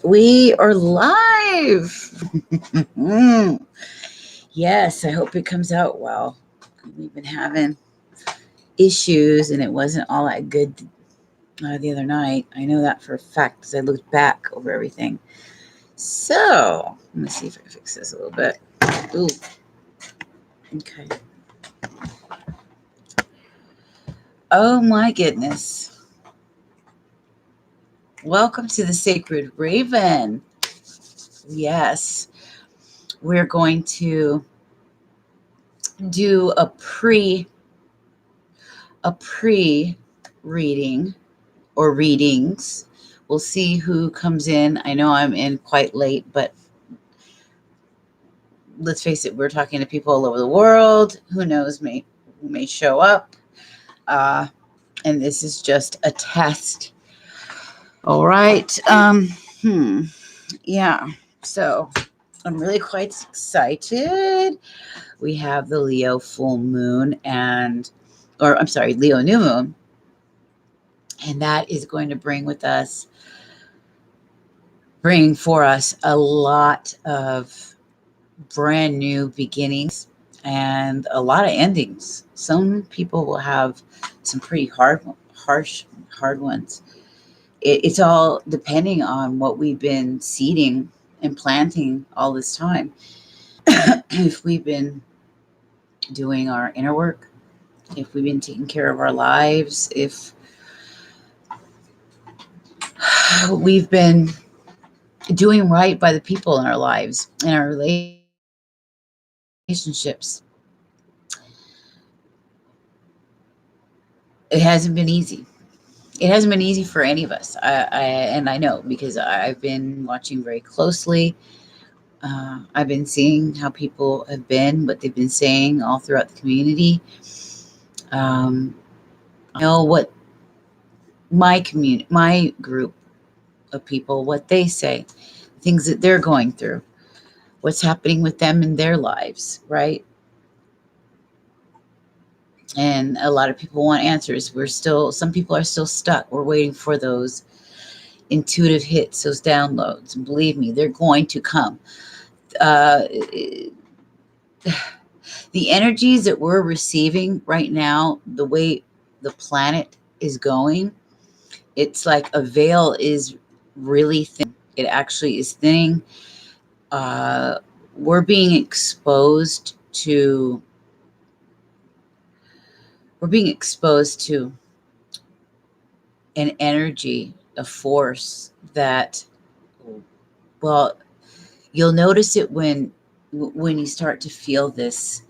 We are live. Yes, I hope it comes out well. We've been having issues, and it wasn't all that good the other night. I know that for a fact because I looked back over everything. So, let me see if I can fix this a little bit. Ooh, okay. Oh my goodness. Welcome to the Sacred Raven. Yes, we're going to do a pre reading or readings. We'll see who comes in. I know I'm in quite late, but let's face it, we're talking to people all over the world. Who knows, who may show up. And this is just a test. All right. Yeah. So I'm really quite excited. We have the Leo full moon Leo new moon. And that is going to bring for us a lot of brand new beginnings and a lot of endings. Some people will have some pretty hard ones. It's all depending on what we've been seeding and planting all this time. If we've been doing our inner work, if we've been taking care of our lives, if we've been doing right by the people in our lives and our relationships. It hasn't been easy. It hasn't been easy for any of us. And I know because I've been watching very closely. I've been seeing how people have been, what they've been saying all throughout the community. I know what my group of people, what they say, things that they're going through, what's happening with them in their lives, right? And a lot of people want answers. Some people are still stuck. We're waiting for those intuitive hits, those downloads. And believe me, they're going to come. The energies that we're receiving right now, the way the planet is going, it's like a veil is really thin. It actually is thinning. We're being exposed to an energy, a force that, well, you'll notice it when you start to feel this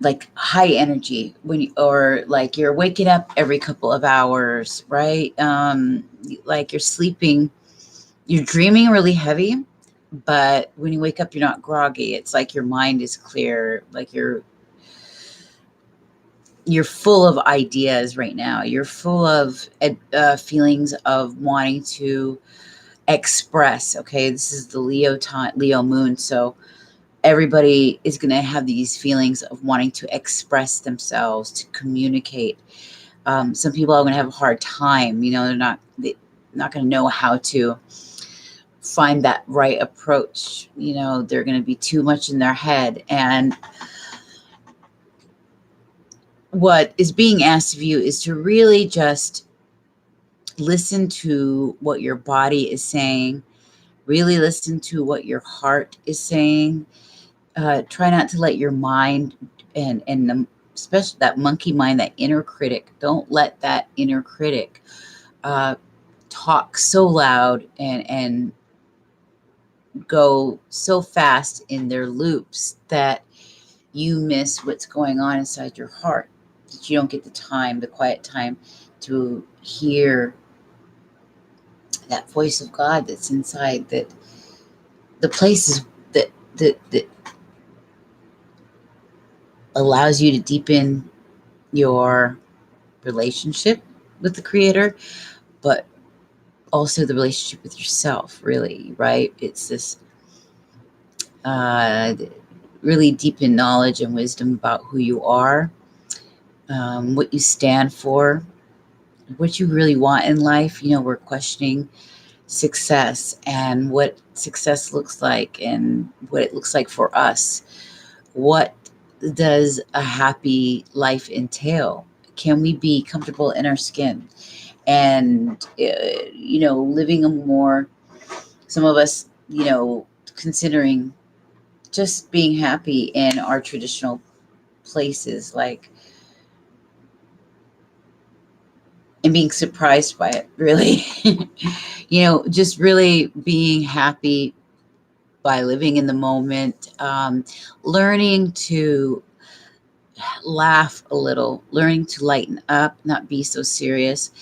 like high energy or like you're waking up every couple of hours, right? Like you're sleeping, you're dreaming really heavy, but when you wake up, you're not groggy. It's like your mind is clear, like you're full of ideas right now. You're full of feelings of wanting to express. Okay, this is the Leo moon, so everybody is going to have these feelings of wanting to express themselves, to communicate. Some people are going to have a hard time. They're not going to know how to find that right approach. They're going to be too much in their head. And what is being asked of you is to really just listen to what your body is saying, really listen to what your heart is saying. Try not to let your mind especially that monkey mind, that inner critic, don't let that inner critic talk so loud and go so fast in their loops that you miss what's going on inside your heart, that you don't get the quiet time to hear that voice of God that's inside, that the places that allows you to deepen your relationship with the Creator, but also the relationship with yourself, really, right? It's this really deepened knowledge and wisdom about who you are, what you stand for, what you really want in life. We're questioning success and what success looks like and what it looks like for us. What does a happy life entail? Can we be comfortable in our skin? And, living a more, some of us, considering just being happy in our traditional places, like, and being surprised by it, really. Just really being happy by living in the moment, learning to laugh a little, learning to lighten up, not be so serious,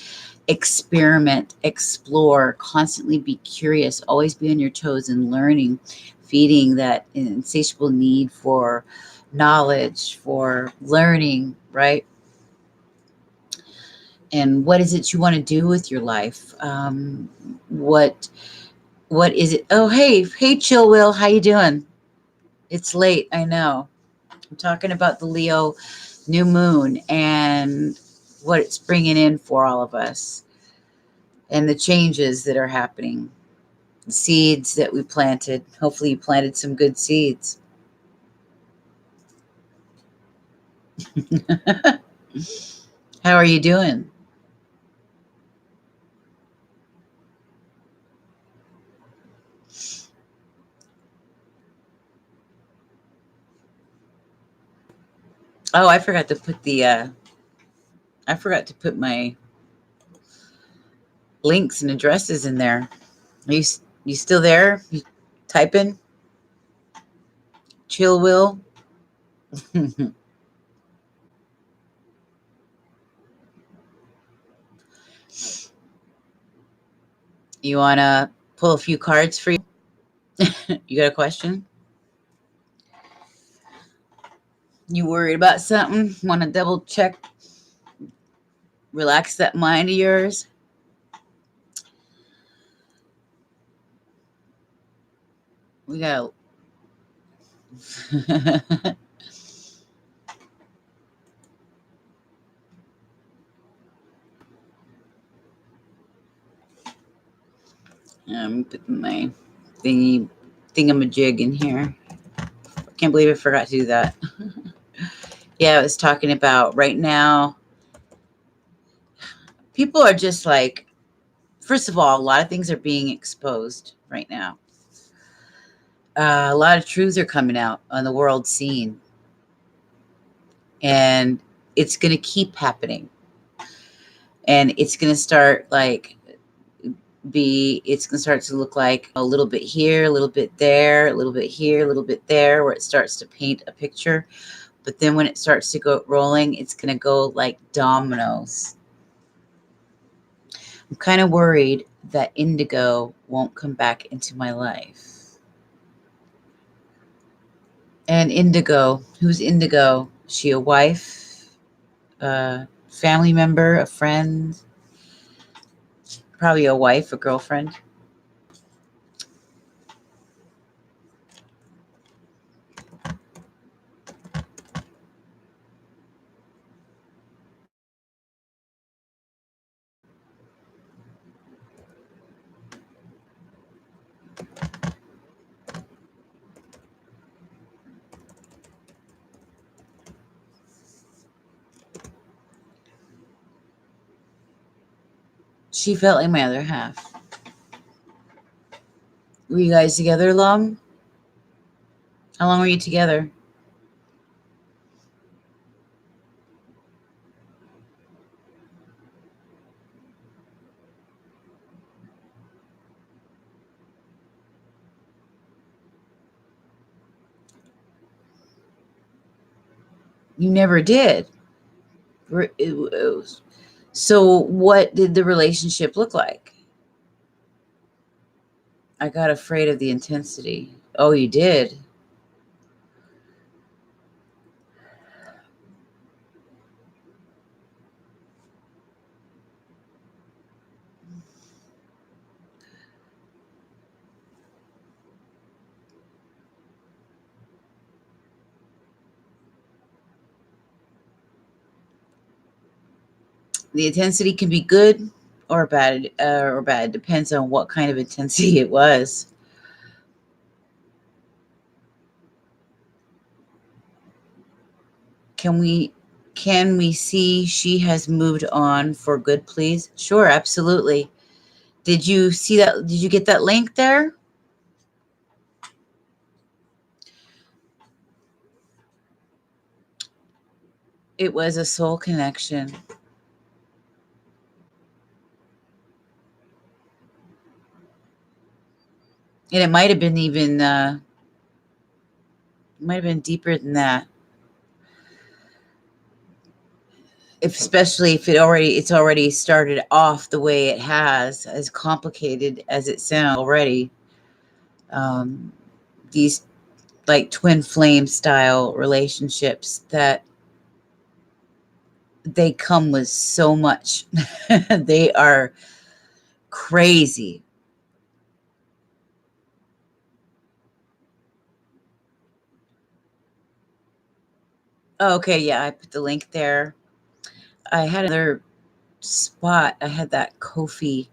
experiment, explore, constantly be curious, always be on your toes and learning, feeding that insatiable need for knowledge, for learning, right? And what is it you want to do with your life? What is it? Oh, hey, Chill Will, how you doing? It's late, I know. I'm talking about the Leo new moon and what it's bringing in for all of us and the changes that are happening. The seeds that we planted. Hopefully you planted some good seeds. How are you doing? Oh, I forgot to put my links and addresses in there. You still there? You typing? Chill Will? You want to pull a few cards for you? You got a question? You worried about something? Want to double check? Relax that mind of yours? We got I'm putting my thingamajig in here. I can't believe I forgot to do that. Yeah, I was talking about right now, people are just like, first of all, a lot of things are being exposed right now. A lot of truths are coming out on the world scene, and it's going to keep happening. And it's going to start like it's going to start to look like a little bit here, a little bit there, a little bit here, a little bit there, where it starts to paint a picture. But then when it starts to go rolling, it's going to go like dominoes. I'm kind of worried that indigo won't come back into my life. And indigo, who's indigo? Is she a wife, a family member, a friend? Probably a wife, a girlfriend. She felt like my other half. Were you guys together long? How long were you together? You never did. So what did the relationship look like? I got afraid of the intensity. Oh, you did? The intensity can be good or bad, Depends on what kind of intensity it was. Can we see she has moved on for good, please? Sure, absolutely. Did you see that? Did you get that link there? It was a soul connection. And it might have been even might have been deeper than that. Especially if it's already started off the way it has, as complicated as it sounds already. These like twin flame style relationships, that they come with so much. They are crazy. Oh, okay, yeah, I put the link there. I had another spot. I had that Kofi,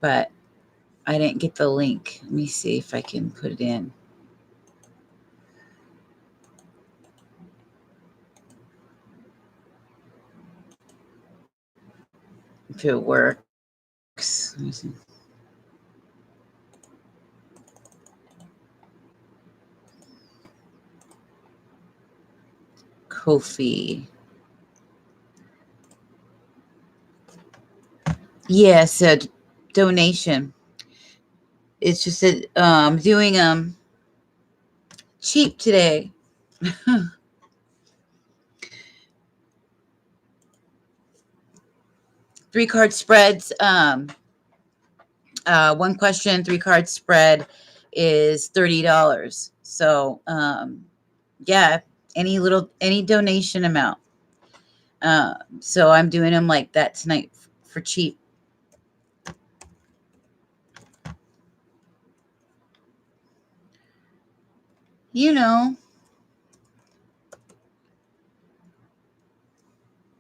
but I didn't get the link. Let me see if I can put it in. If it works. Let me see. Kofi. Yes, a donation. It's just that I'm doing cheap today. 3-card spreads. One question, 3-card spread is $30. So yeah, any donation amount. So I'm doing them like that tonight for cheap. You know.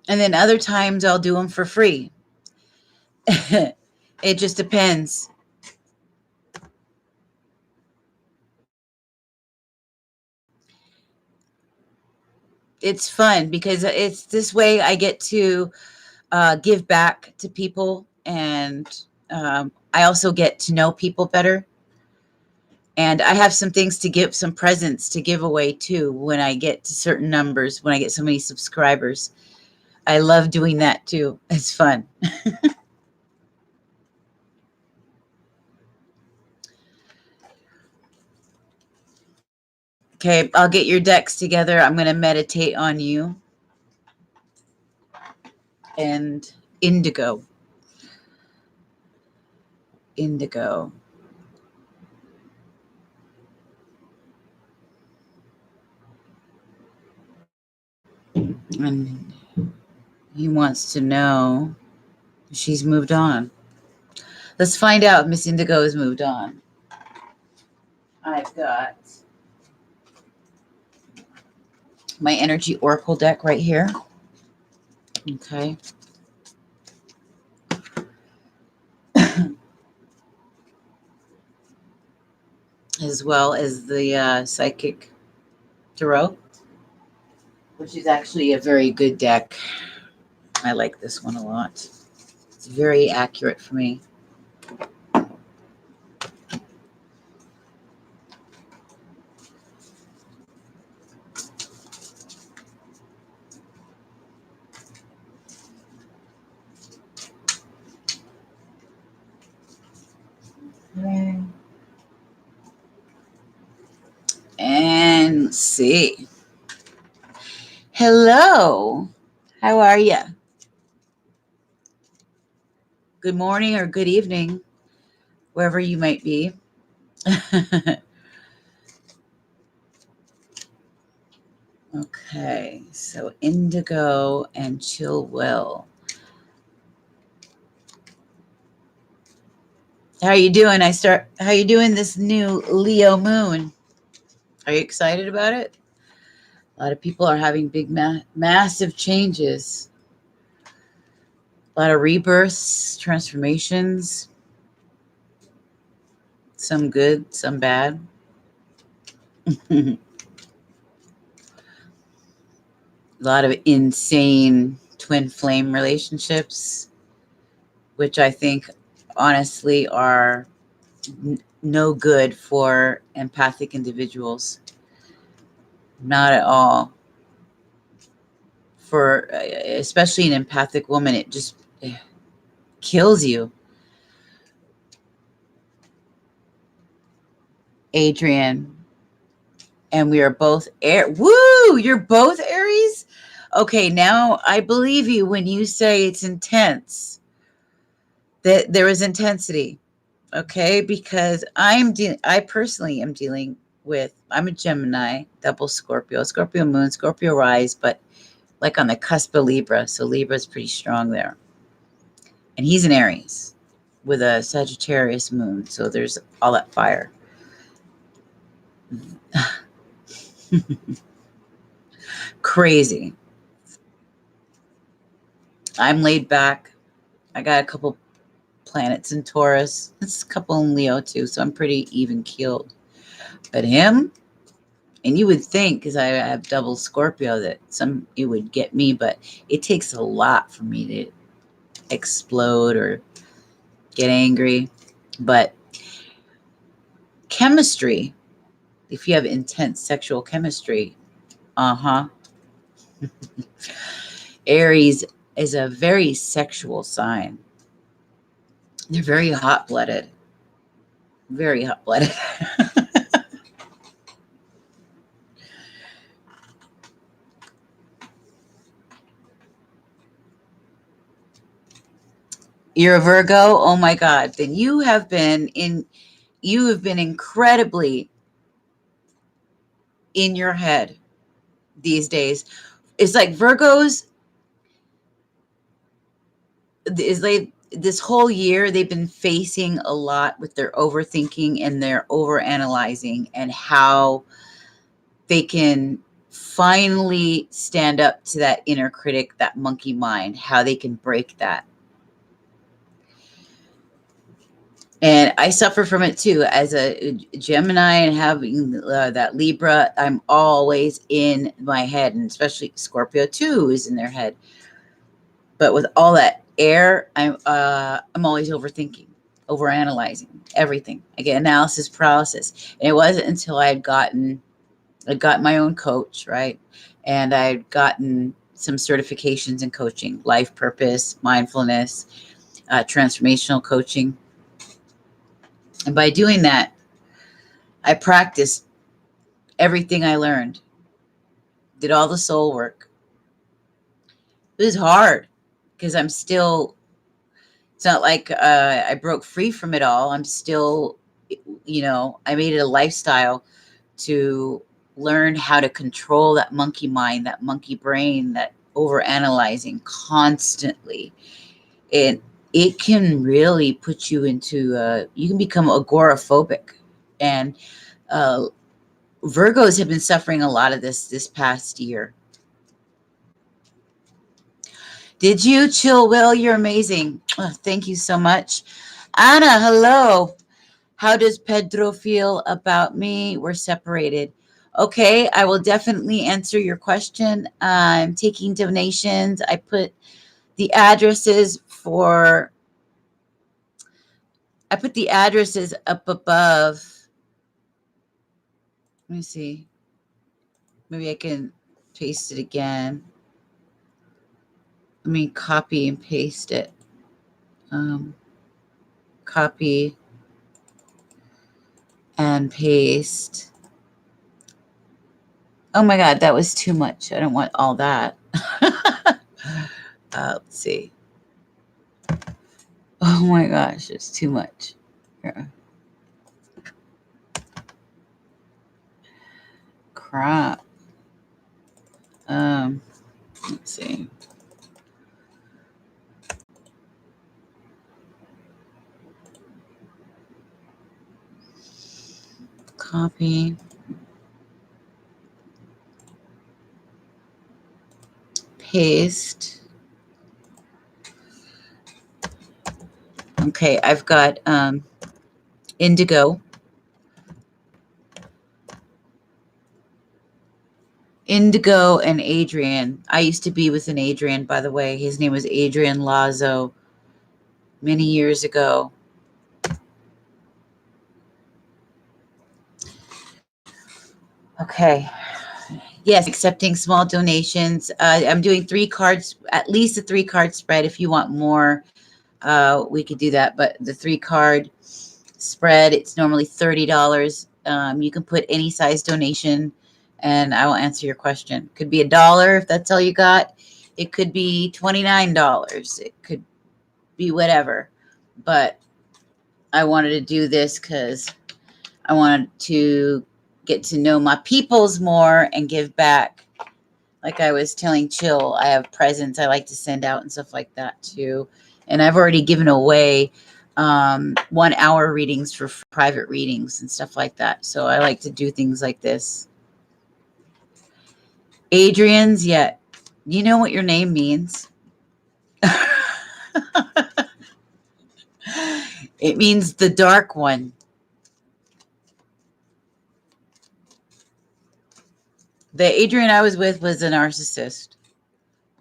And then other times I'll do them for free. It just depends. It's fun because it's this way I get to give back to people, and I also get to know people better. And I have some things to give, some presents to give away too when I get to certain numbers, when I get so many subscribers. I love doing that too. It's fun. Okay, I'll get your decks together. I'm going to meditate on you. And indigo. Indigo. And he wants to know if she's moved on. Let's find out if Miss Indigo has moved on. I've got my energy oracle deck right here. Okay. As well as the psychic tarot, which is actually a very good deck. I like this one a lot. It's very accurate for me. Okay. And let's see. Hello. How are you? Good morning or good evening, wherever you might be. Okay, so indigo and chill will. How are you doing? How are you doing this new Leo moon? Are you excited about it? A lot of people are having big, massive changes. A lot of rebirths, transformations, some good, some bad. A lot of insane twin flame relationships, which I think honestly are no good for empathic individuals. Not at all. For especially an empathic woman, it just kills you. Adrian, and we are both Woo! You're both Aries? Okay, now I believe you when you say it's intense. That there is intensity. Okay, because I personally am dealing with, I'm a Gemini, double Scorpio moon, Scorpio rise, but like on the cusp of Libra. So Libra is pretty strong there. And he's an Aries with a Sagittarius moon. So there's all that fire. Crazy. I'm laid back. I got a couple planets in Taurus. It's a couple in Leo too. So I'm pretty even keeled. But him, and you would think, because I have double Scorpio, that it would get me, but it takes a lot for me to explode or get angry. But chemistry, if you have intense sexual chemistry, Aries is a very sexual sign. They're very hot-blooded. Very hot-blooded. You're a Virgo? Oh my God. Then you have been incredibly in your head these days. It's like Virgos is like this whole year they've been facing a lot with their overthinking and their overanalyzing, and how they can finally stand up to that inner critic, that monkey mind, how they can break that. And I suffer from it too. As a Gemini and having that Libra, I'm always in my head, and especially Scorpio too is in their head. But with all that air, I'm always overthinking, overanalyzing everything. I get analysis paralysis. And it wasn't until I got my own coach, right? And I'd gotten some certifications in coaching, life purpose, mindfulness, transformational coaching. And by doing that, I practiced everything I learned, did all the soul work. It was hard because it's not like I broke free from it all. I'm still, I made it a lifestyle to learn how to control that monkey mind, that monkey brain, that overanalyzing constantly. It can really put you into, you can become agoraphobic. And Virgos have been suffering a lot of this past year. Did you? Chill, Will? You're amazing. Oh, thank you so much. Anna, hello. How does Pedro feel about me? We're separated. Okay, I will definitely answer your question. I'm taking donations. I put the addresses up above. Let me see. Maybe I can paste it again. Let me copy and paste it. Copy and paste. Oh my God, that was too much. I don't want all that. Let's see. Oh my gosh, it's too much. Here. Crap. Let's see. Copy. Paste. Okay, I've got Indigo. Indigo and Adrian. I used to be with an Adrian, by the way. His name was Adrian Lazo many years ago. Okay. Yes, accepting small donations. I'm doing 3 cards, at least a 3-card spread. If you want more, we could do that. But the 3-card spread, it's normally $30. You can put any size donation, and I will answer your question. Could be $1 if that's all you got. It could be $29. It could be whatever. But I wanted to do this because I wanted to get to know my peoples more and give back. Like I was telling Chill, I have presents I like to send out and stuff like that too. And I've already given away 1-hour readings for private readings and stuff like that. So I like to do things like this. Adrian's, yeah. You know what your name means? It means the dark one. The Adrian I was with was a narcissist.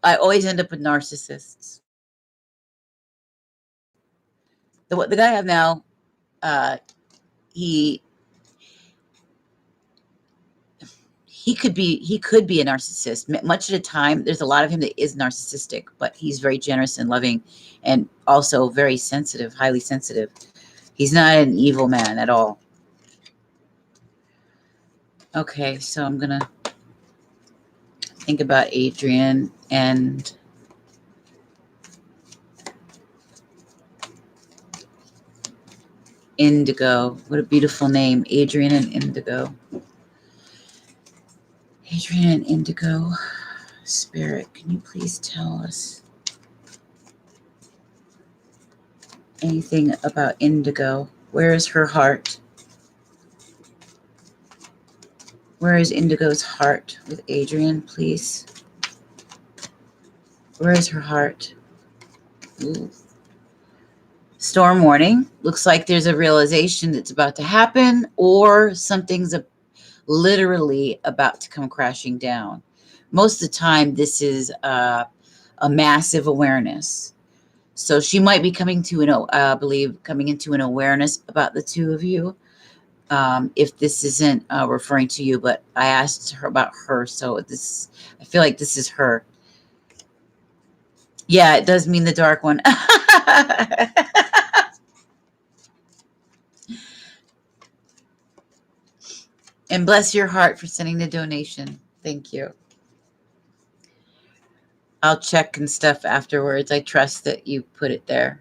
I always end up with narcissists. The guy I have now, he could be a narcissist. Much of the time, there's a lot of him that is narcissistic, but he's very generous and loving, and also very sensitive, highly sensitive. He's not an evil man at all. Okay, so I'm gonna think about Adrian and Indigo. What a beautiful name, Adrian and Indigo. Adrian and Indigo. Spirit, can you please tell us anything about Indigo? Where is her heart? Where is Indigo's heart with Adrian, please? Where is her heart? Ooh. Storm warning. Looks like there's a realization that's about to happen, or something's literally about to come crashing down. Most of the time, this is a massive awareness. So she might be coming to coming into an awareness about the two of you. If this isn't referring to you, but I asked her about her, so I feel like this is her. Yeah, it does mean the dark one. And bless your heart for sending the donation. Thank you. I'll check and stuff afterwards. I trust that you put it there.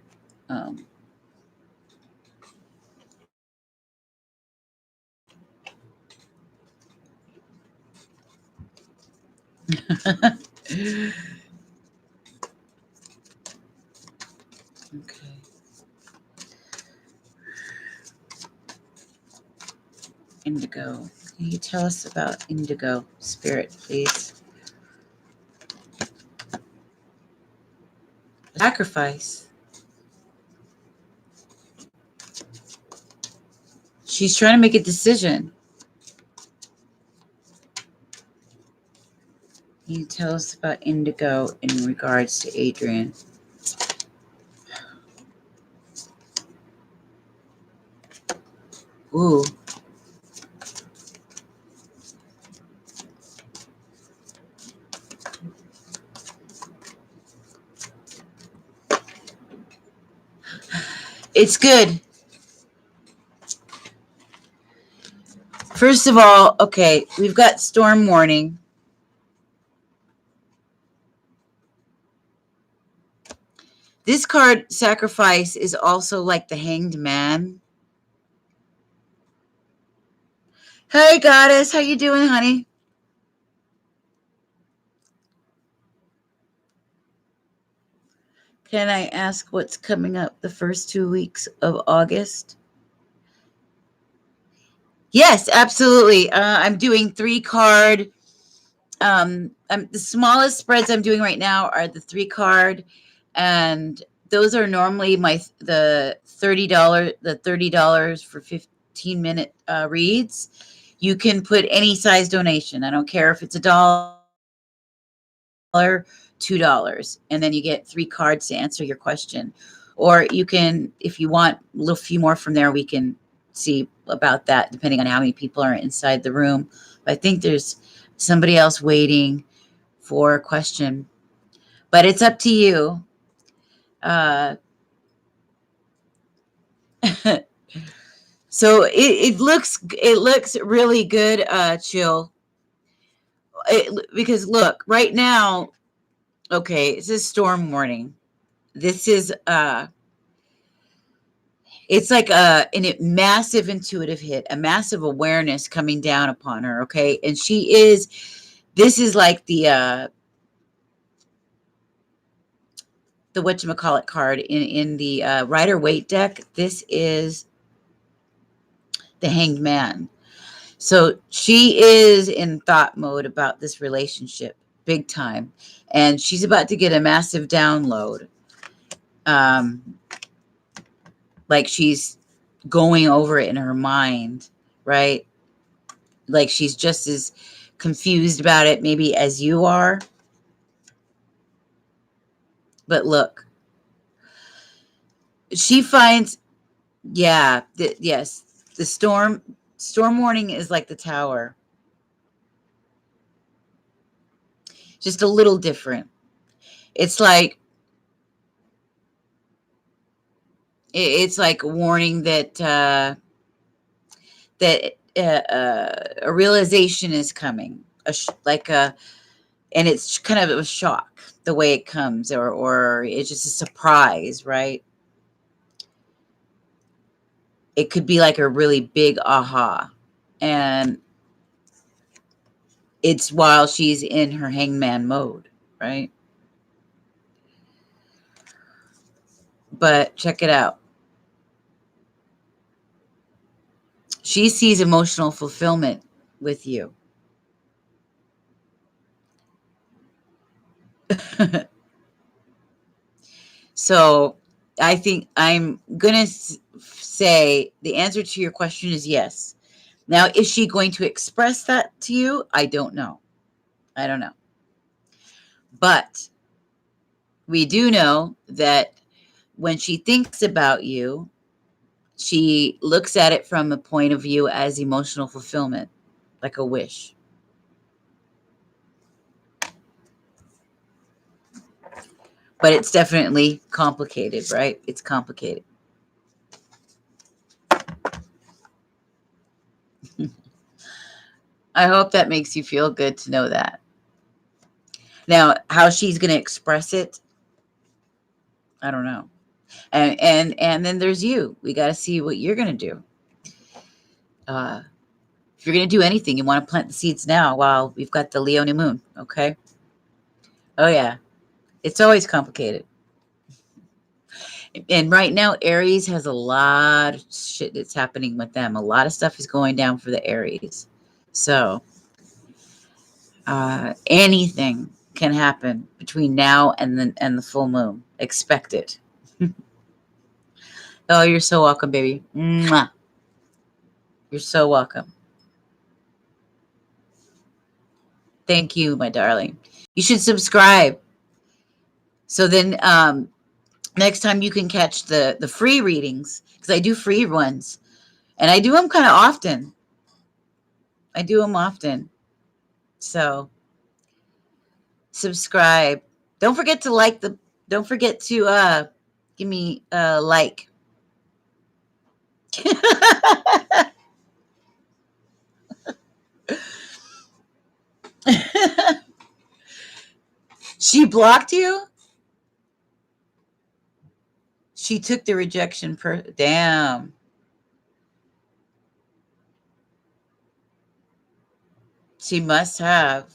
Okay. Indigo. Can you tell us about Indigo, Spirit, please? Sacrifice. She's trying to make a decision. Can you tell us about Indigo in regards to Adrian? Ooh. It's good. First of all, okay, we've got storm warning. This card, sacrifice, is also like the Hanged Man. Hey, Goddess, how you doing, honey? Can I ask what's coming up the first 2 weeks of August? Yes, absolutely. I'm doing 3-card. The smallest spreads I'm doing right now are the 3-card and those are normally the $30 for 15-minute reads. You can put any size donation. I don't care if it's $2, and then you get 3 cards to answer your question. Or you can, if you want a little few more from there, we can see about that depending on how many people are inside the room. But I think there's somebody else waiting for a question, but it's up to you. So it looks really good, Chill. Because look, right now, okay, it's a storm warning. This is it's like a massive intuitive hit, a massive awareness coming down upon her, okay? And this is like the whatchamacallit card in the Rider-Waite deck. This is the Hanged Man. So she is in thought mode about this relationship, big time. And she's about to get a massive download. Like she's going over it in her mind, right? Like she's just as confused about it maybe as you are. But look, she finds, yeah, yes, the storm warning is like the Tower. Just a little different. It's like a warning that a realization is coming, and it's kind of a shock the way it comes, or it's just a surprise, right? It could be like a really big aha, and it's while she's in her hangman mode, right? But check it out. She sees emotional fulfillment with you. So I think I'm going to say the answer to your question is yes. Now, is she going to express that to you? I don't know. I don't know. But we do know that when she thinks about you, she looks at it from a point of view as emotional fulfillment, like a wish. But it's definitely complicated, right? It's complicated. I hope that makes you feel good to know that. Now, how she's going to express it, I don't know. And then there's you. We got to see what you're going to do. If you're going to do anything, you want to plant the seeds now while we've got the Leo new moon, okay? Oh, yeah. It's always complicated. And right now, Aries has a lot of shit that's happening with them. A lot of stuff is going down for the Aries. So anything can happen between now and the full moon. Expect it. Oh, you're so welcome, baby. Mwah. You're so welcome. Thank you, my darling. You should subscribe. So then next time you can catch the free readings, because I do free ones. And I do them kind of often. So subscribe. Don't forget to give me a like. She blocked you? She took the rejection damn. She must have.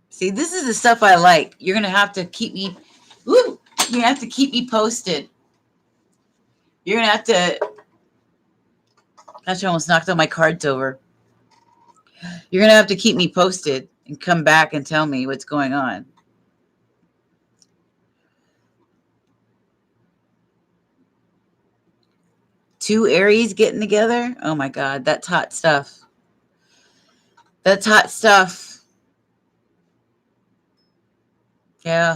See, this is the stuff I like. You're going to have to keep me posted. You're going to have to Gosh, I almost knocked all my cards over. You're going to have to keep me posted and come back and tell me what's going on. Two Aries getting together. Oh my God, that's hot stuff. That's hot stuff. Yeah.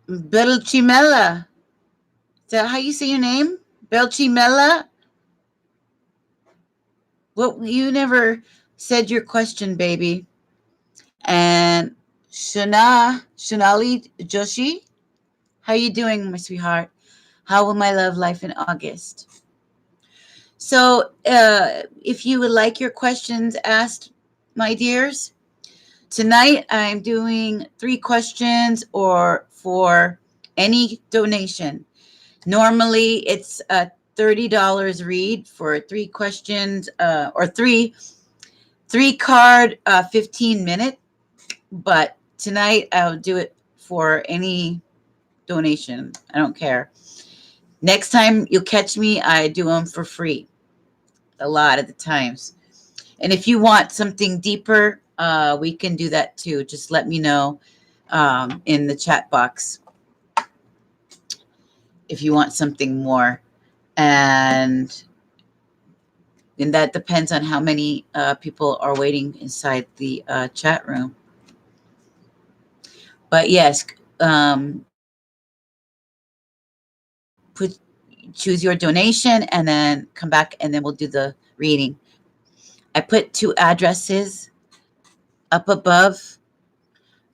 Belchimella. Is that how you say your name? Belchimella? Well, you never said your question, baby. And Shonali Joshi, how you doing, my sweetheart? How will my love life in August? So, if you would like your questions asked, my dears, tonight I'm doing 3 questions or for any donation. Normally, it's a $30 read for 3 questions or three card 15-minute. But tonight I'll do it for any donation. I don't care. Next time you'll catch me, I do them for free a lot of the times. And if you want something deeper, we can do that too. Just let me know in the chat box if you want something more. And that depends on how many people are waiting inside the chat room. But yes, choose your donation and then come back and then we'll do the reading. I put 2 addresses up above.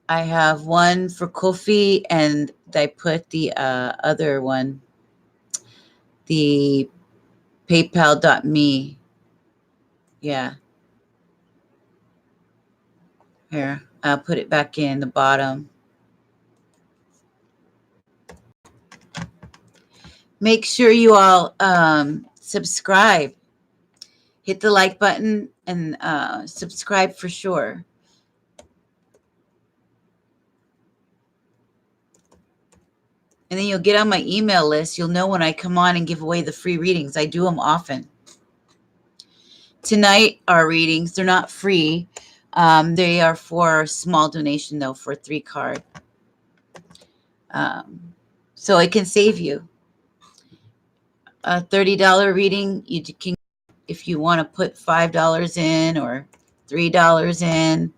I have one for Kofi and I put the other one, the paypal.me. Yeah. Here, I'll put it back in the bottom. Make sure you all subscribe. Hit the like button and subscribe for sure. And then you'll get on my email list. You'll know when I come on and give away the free readings. I do them often. Tonight, our readings, they're not free. They are for a small donation, though, for 3 card. So it can save you. A $30 reading, you can, if you want to put $5 in or $3 in,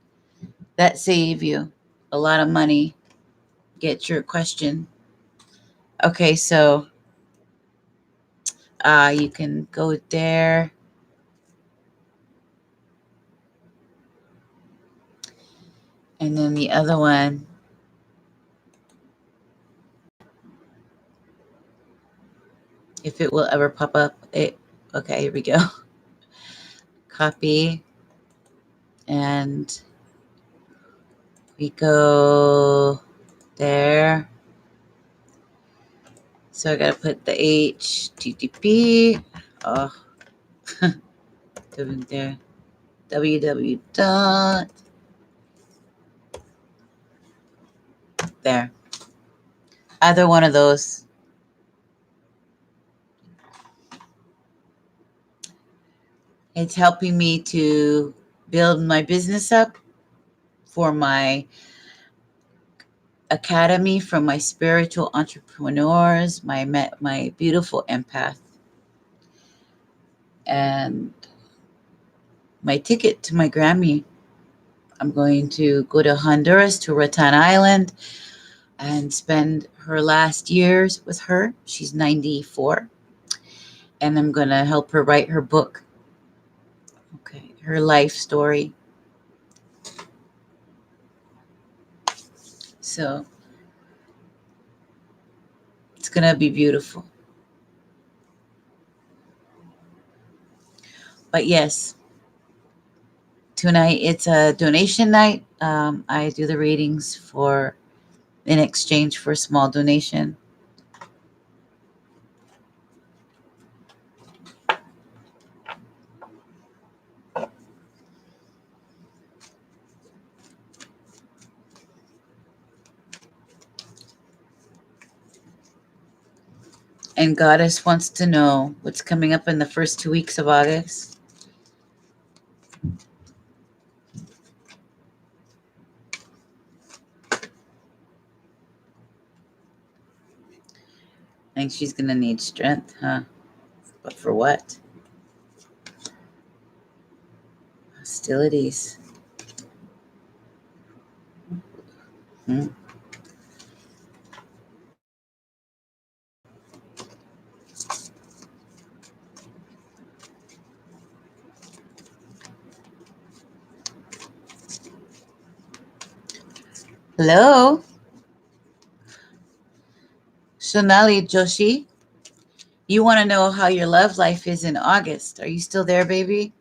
that save you a lot of money. Get your question. Okay, so you can go there. And then the other one, if it will ever pop up, okay, here we go. Copy. And we go there. So I got to put the HTTP. Oh, there. www. There. Either one of those. It's helping me to build my business up for my academy, from my spiritual entrepreneurs, my beautiful empath, and my ticket to my Grammy. I'm going to go to Honduras, to Rattan Island, and spend her last years with her. She's 94. And I'm going to help her write her book. Okay, her life story. So it's going to be beautiful. But yes, tonight it's a donation night. I do the readings in exchange for a small donation. And Goddess wants to know what's coming up in the first 2 weeks of August. think she's going to need strength, huh? But for what? Hostilities. Hmm. Hello? Sonali Joshi, you want to know how your love life is in August. Are you still there, baby?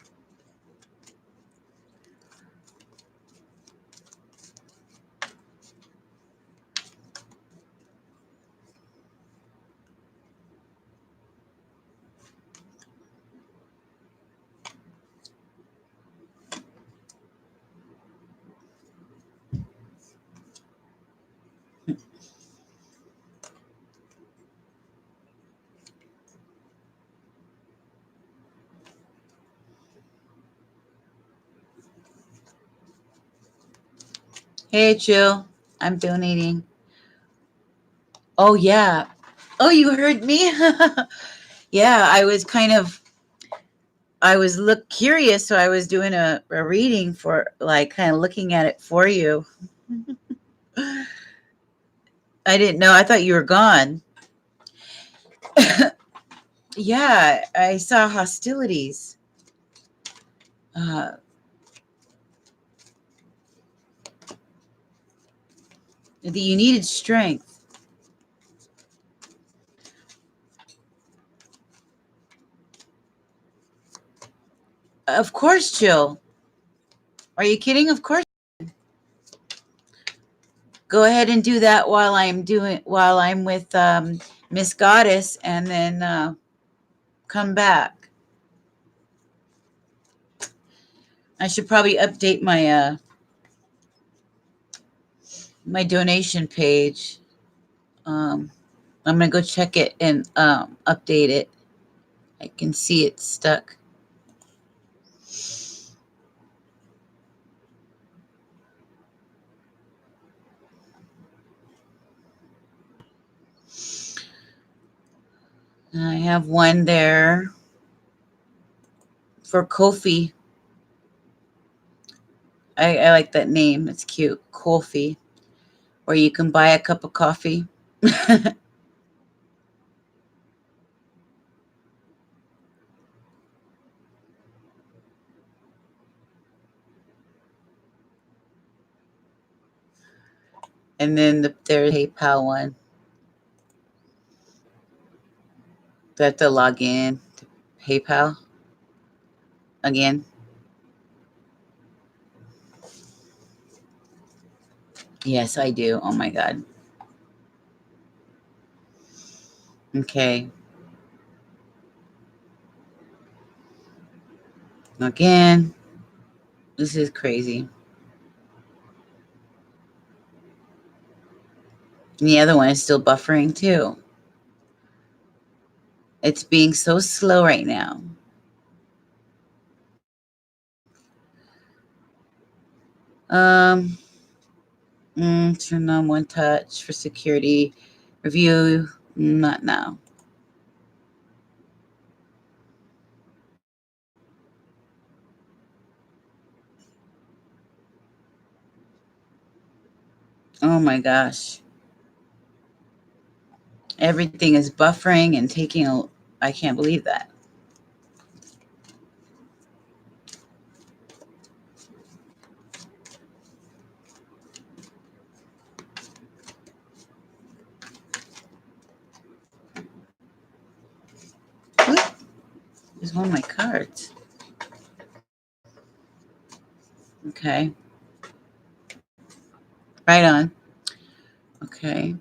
Hey, Jill. I'm donating. Oh, yeah. Oh, you heard me? Yeah, I was curious, so I was doing a reading for, like, kind of looking at it for you. I didn't know. I thought you were gone. Yeah, I saw hostilities. Uh, that you needed strength. Of course, Jill. Are you kidding? Of course. Go ahead and do that while I'm with Miss Goddess, and then come back. I should probably update my donation page. I'm gonna go check it and update it. I can see it's stuck. I have one there for Kofi. I like that name. It's cute. Kofi. Or you can buy a cup of coffee. And then there's a PayPal one. Do I have to log in to PayPal again? Yes, I do. Oh my God. Okay. Again. This is crazy. And the other one is still buffering too. It's being so slow right now. Turn on one touch for security. Review. Not now. Oh my gosh. Everything is buffering and taking I can't believe that. Oop, there's one of my cards. Okay. Right on. Okay.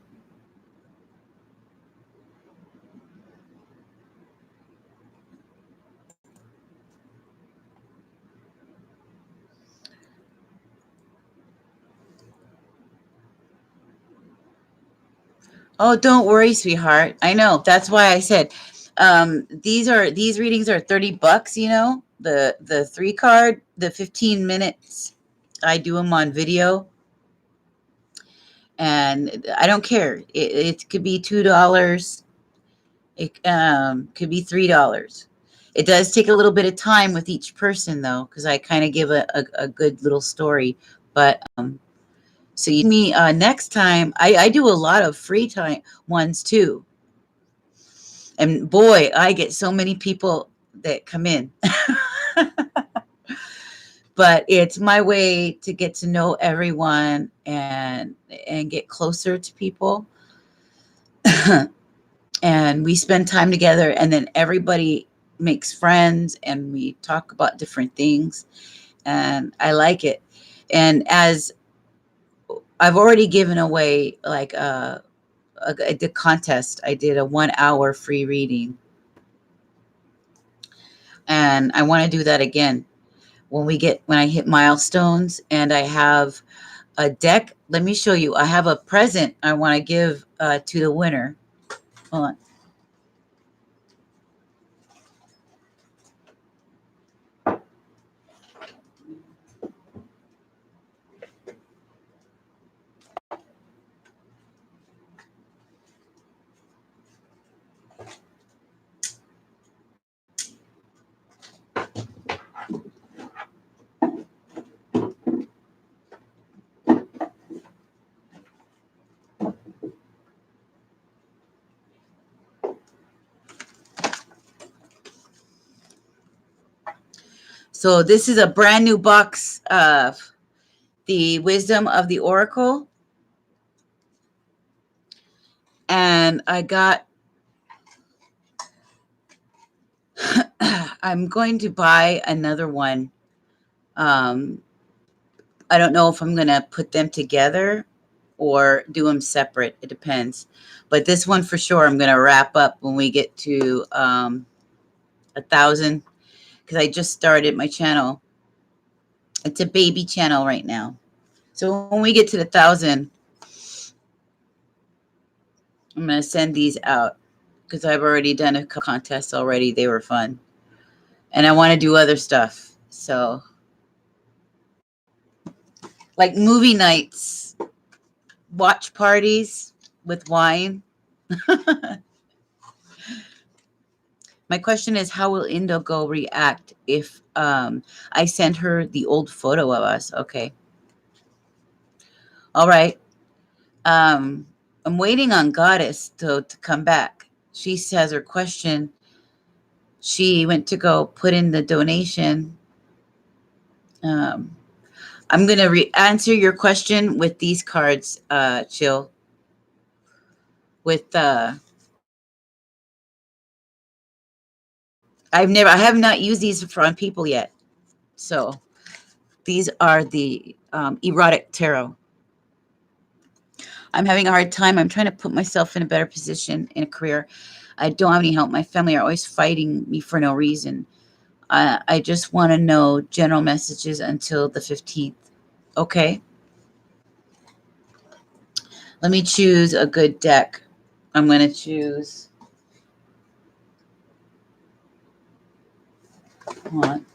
Oh, don't worry, sweetheart. I know. That's why I said these readings are $30, you know. The 3 card, the 15 minutes. I do them on video. And I don't care. It could be $2. It could be $3. It does take a little bit of time with each person, though, because I kind of give a good little story. But so you me next time. I do a lot of free time ones too. And boy, I get so many people that come in. But it's my way to get to know everyone and get closer to people. And we spend time together, and then everybody makes friends and we talk about different things, and I like it. And as I've already given away like the contest, I did a 1 hour free reading, and I want to do that again when I hit milestones. And I have a deck. Let me show you. I have a present I want to give to the winner. Hold on. So this is a brand new box of the Wisdom of the Oracle. And I got, I'm going to buy another one. I don't know if I'm going to put them together or do them separate. It depends. But this one for sure, I'm going to wrap up when we get to 1,000, because I just started my channel. It's a baby channel right now. So when we get to 1,000, I'm going to send these out because I've already done a couple contests already. They were fun. And I want to do other stuff. So like movie nights, watch parties with wine. My question is, how will Indigo react if I send her the old photo of us? Okay. All right. I'm waiting on Goddess to come back. She says her question. She went to go put in the donation. I'm going to answer your question with these cards, Chill. With I have not used these on people yet. So these are the erotic tarot. I'm having a hard time. I'm trying to put myself in a better position in a career. I don't have any help. My family are always fighting me for no reason. I just want to know general messages until the 15th. Okay. Let me choose a good deck. I'm going to choose. Hold on.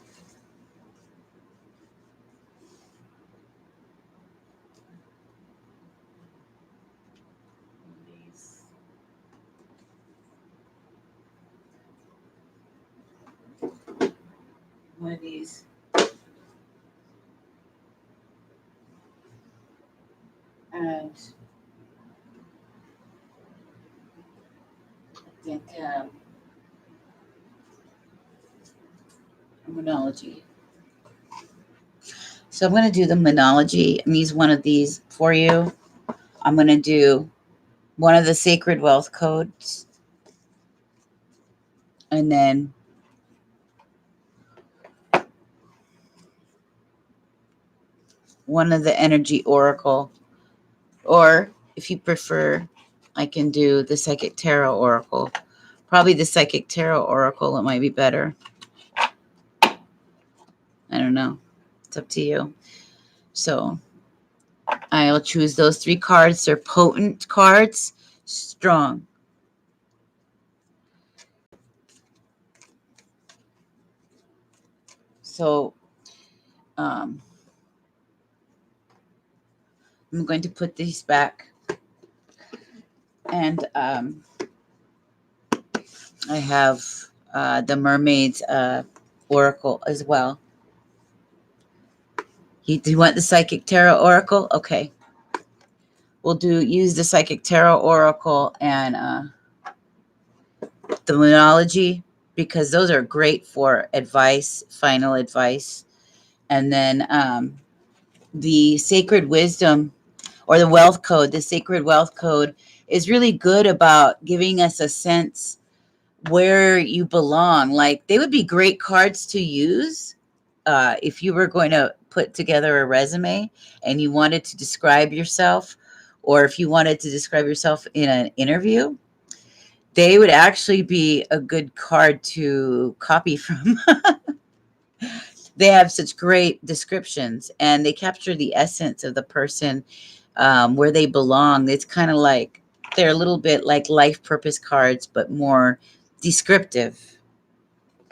One of these. And I think Monology. So I'm going to do the Monology and use one of these for you. I'm going to do one of the Sacred Wealth codes. And then one of the Energy Oracle. Or if you prefer, I can do the Psychic Tarot Oracle. Probably the Psychic Tarot Oracle. It might be better. I don't know. It's up to you. So I'll choose those 3 cards. They're potent cards. Strong. So I'm going to put these back. And I have the Mermaid's Oracle as well. Do you want the Psychic Tarot Oracle? Okay. We'll use the Psychic Tarot Oracle and the Moonology, because those are great for advice, final advice. And then the Sacred Wisdom, or the Wealth Code, the Sacred Wealth Code, is really good about giving us a sense where you belong. Like, they would be great cards to use if you were going to put together a resume and you wanted to describe yourself, or if you wanted to describe yourself in an interview. They would actually be a good card to copy from. They have such great descriptions, and they capture the essence of the person, where they belong. It's kind of like they're a little bit like life purpose cards, but more descriptive.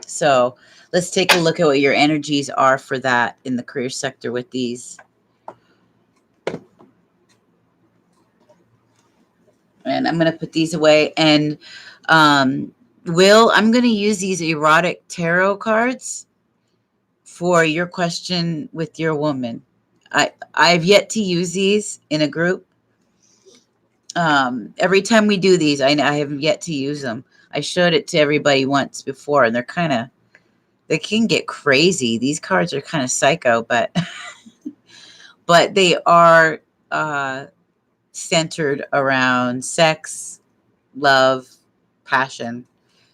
So let's take a look at what your energies are for that in the career sector with these. And I'm going to put these away. And I'm going to use these erotic tarot cards for your question with your woman. I've yet to use these in a group. Every time we do these, I have yet to use them. I showed it to everybody once before, and they can get crazy. These cards are kind of psycho, but but they are centered around sex, love, passion.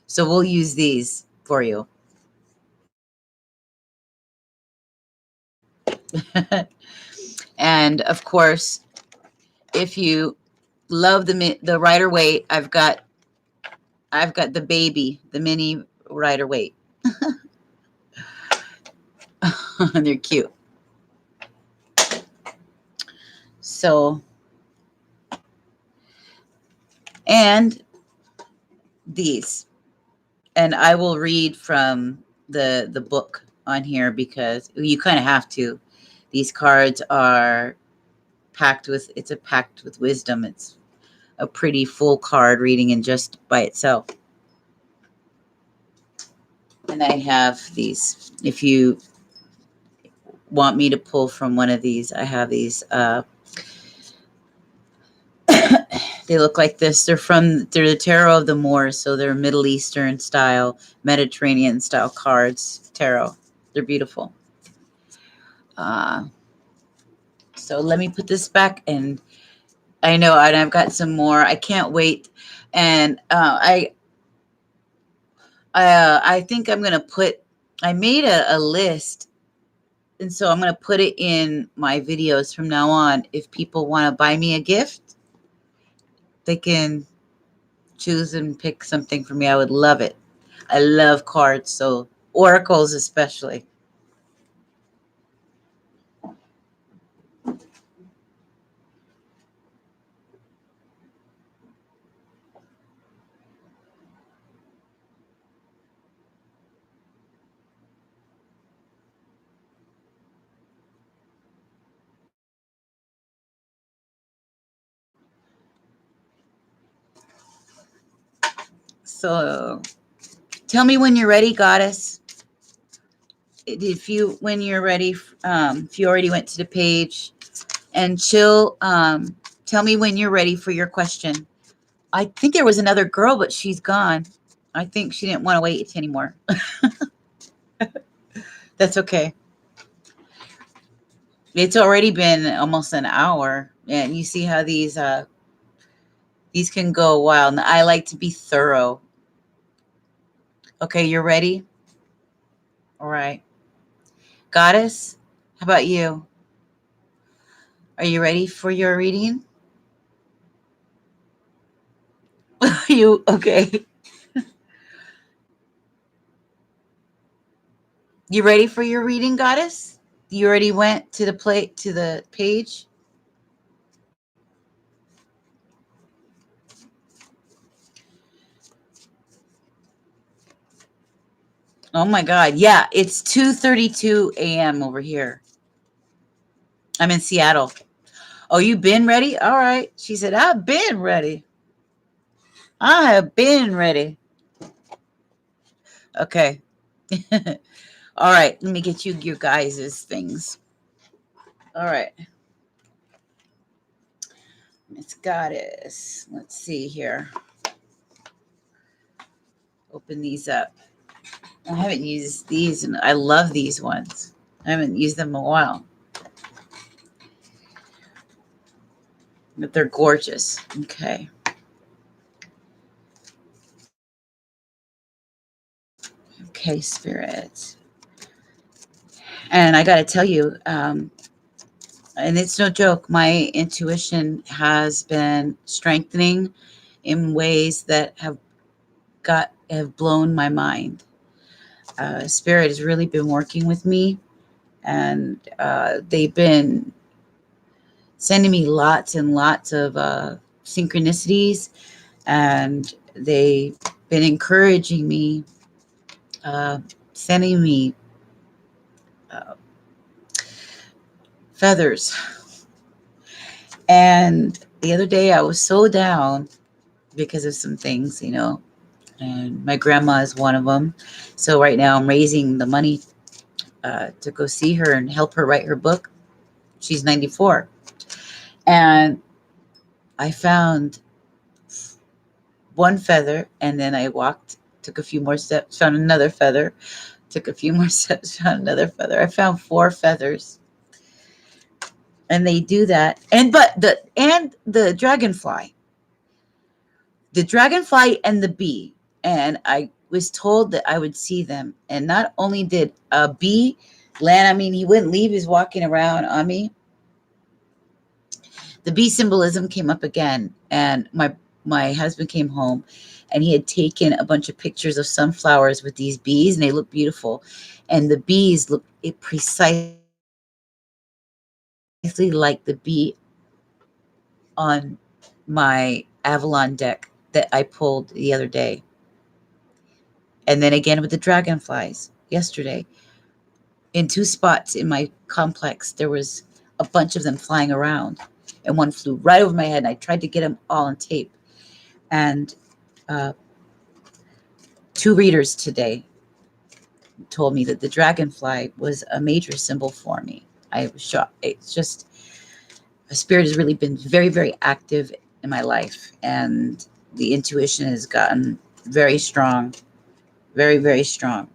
So we'll use these for you. And of course, if you love the Rider-Waite, I've got the baby, the mini Rider-Waite. They're cute. So, and these, and I will read from the book on here, because you kind of have to. These cards are packed with wisdom. It's a pretty full card reading in just by itself. And I have these. If you want me to pull from one of these, I have these. They look like this. They're the Tarot of the Moors, so they're Middle Eastern style, Mediterranean style cards, tarot. They're beautiful. So let me put this back, and I know, and I've got some more. I can't wait. And I think I'm gonna I made a list, and so I'm gonna put it in my videos from now on. If people want to buy me a gift, they can choose and pick something for me. I would love it. I love cards, so oracles especially. So tell me when you're ready, goddess. When you're ready, if you already went to the page, and chill. Tell me when you're ready for your question. I think there was another girl, but she's gone. I think she didn't want to wait anymore. That's okay. It's already been almost an hour, and you see how these can go a while. And I like to be thorough. Okay, you're ready? All right. Goddess, how about you? Are you ready for your reading? You okay? You ready for your reading, goddess? You already went to the page? Oh my God. Yeah, it's 2:32 a.m. over here. I'm in Seattle. Oh, you been ready? All right. She said, I've been ready. I have been ready. Okay. All right. Let me get you your guys' things. All right. Miss Goddess. Let's see here. Open these up. I haven't used these, and I love these ones. I haven't used them in a while, but they're gorgeous. Okay. Okay, Spirit. And I got to tell you, and it's no joke, my intuition has been strengthening in ways that have blown my mind. Spirit has really been working with me, and they've been sending me lots and lots of synchronicities, and they've been encouraging me, sending me uh, feathers. And the other day I was so down because of some things, and my grandma is one of them. So right now I'm raising the money to go see her and help her write her book. She's 94. And I found one feather, and then I walked, took a few more steps, found another feather, took a few more steps, found another feather. I found 4 feathers. And they do that. And the dragonfly. The dragonfly and the bee. And I was told that I would see them. And not only did a bee land, I mean, he wouldn't leave, he's walking around on me. The bee symbolism came up again. And my husband came home, and he had taken a bunch of pictures of sunflowers with these bees, and they look beautiful. And the bees look precisely like the bee on my Avalon deck that I pulled the other day. And then again with the dragonflies yesterday. In 2 spots in my complex, there was a bunch of them flying around, and one flew right over my head, and I tried to get them all on tape. And 2 readers today told me that the dragonfly was a major symbol for me. I was shocked. It's just, the spirit has really been very, very active in my life, and the intuition has gotten very strong, very, very strong.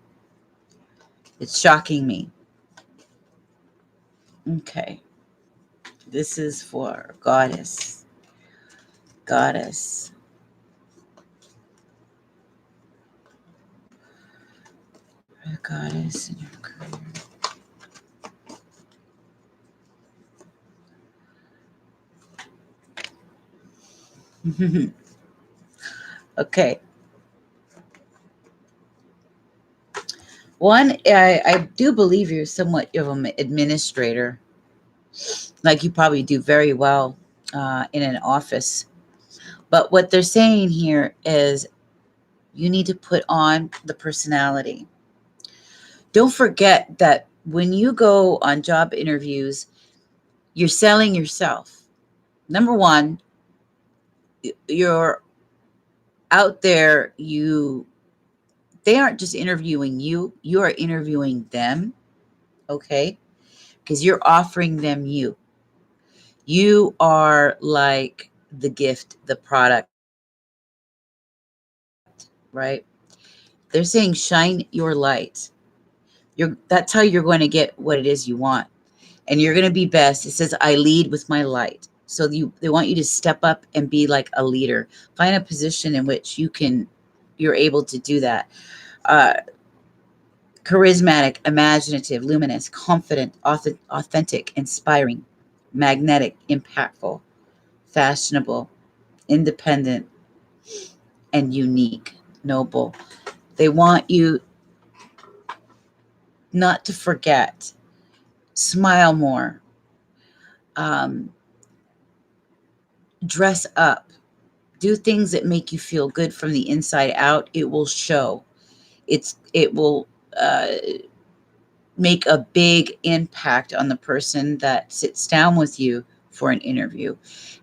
It's shocking me. Okay. This is for Goddess. Goddess. Goddess in your career. Okay. One, I do believe you're somewhat of an administrator. Like, you probably do very well in an office. But what they're saying here is you need to put on the personality. Don't forget that when you go on job interviews, you're selling yourself. Number one, you're out there, they aren't just interviewing you, you are interviewing them, okay? Because you're offering them you. You are like the gift, the product, right? They're saying shine your light. That's how you're going to get what it is you want. And you're going to be best. It says, I lead with my light. So they want you to step up and be like a leader. Find a position in which you're able to do that. Charismatic, imaginative, luminous, confident, authentic, inspiring, magnetic, impactful, fashionable, independent, and unique, noble. They want you not to forget. Smile more. Dress up. Do things that make you feel good from the inside out. It will show. It will make a big impact on the person that sits down with you for an interview.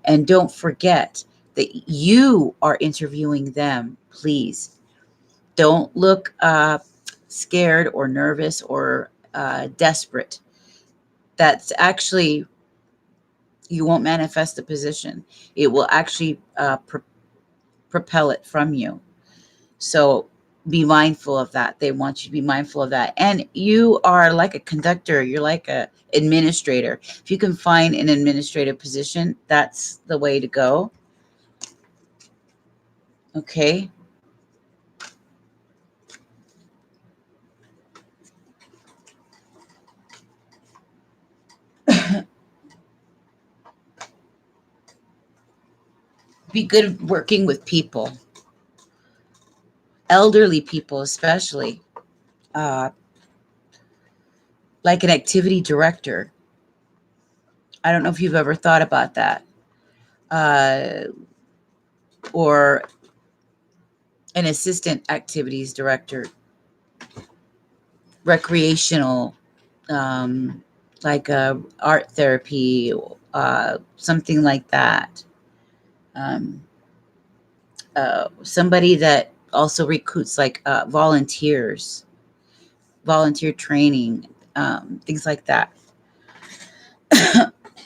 And don't forget that you are interviewing them, please. Don't look scared or nervous or desperate. That's actually, you won't manifest the position. It will actually propel it from you. So be mindful of that. They want you to be mindful of that. And you are like a conductor. You're like a administrator. If you can find an administrative position, that's the way to go. Okay. Be good working with people, elderly people especially. Uh, like an activity director. I don't know if you've ever thought about that. Uh, or an assistant activities director, recreational, um, like art therapy, something like that. Um, Somebody that also recruits like volunteers, volunteer training, things like that,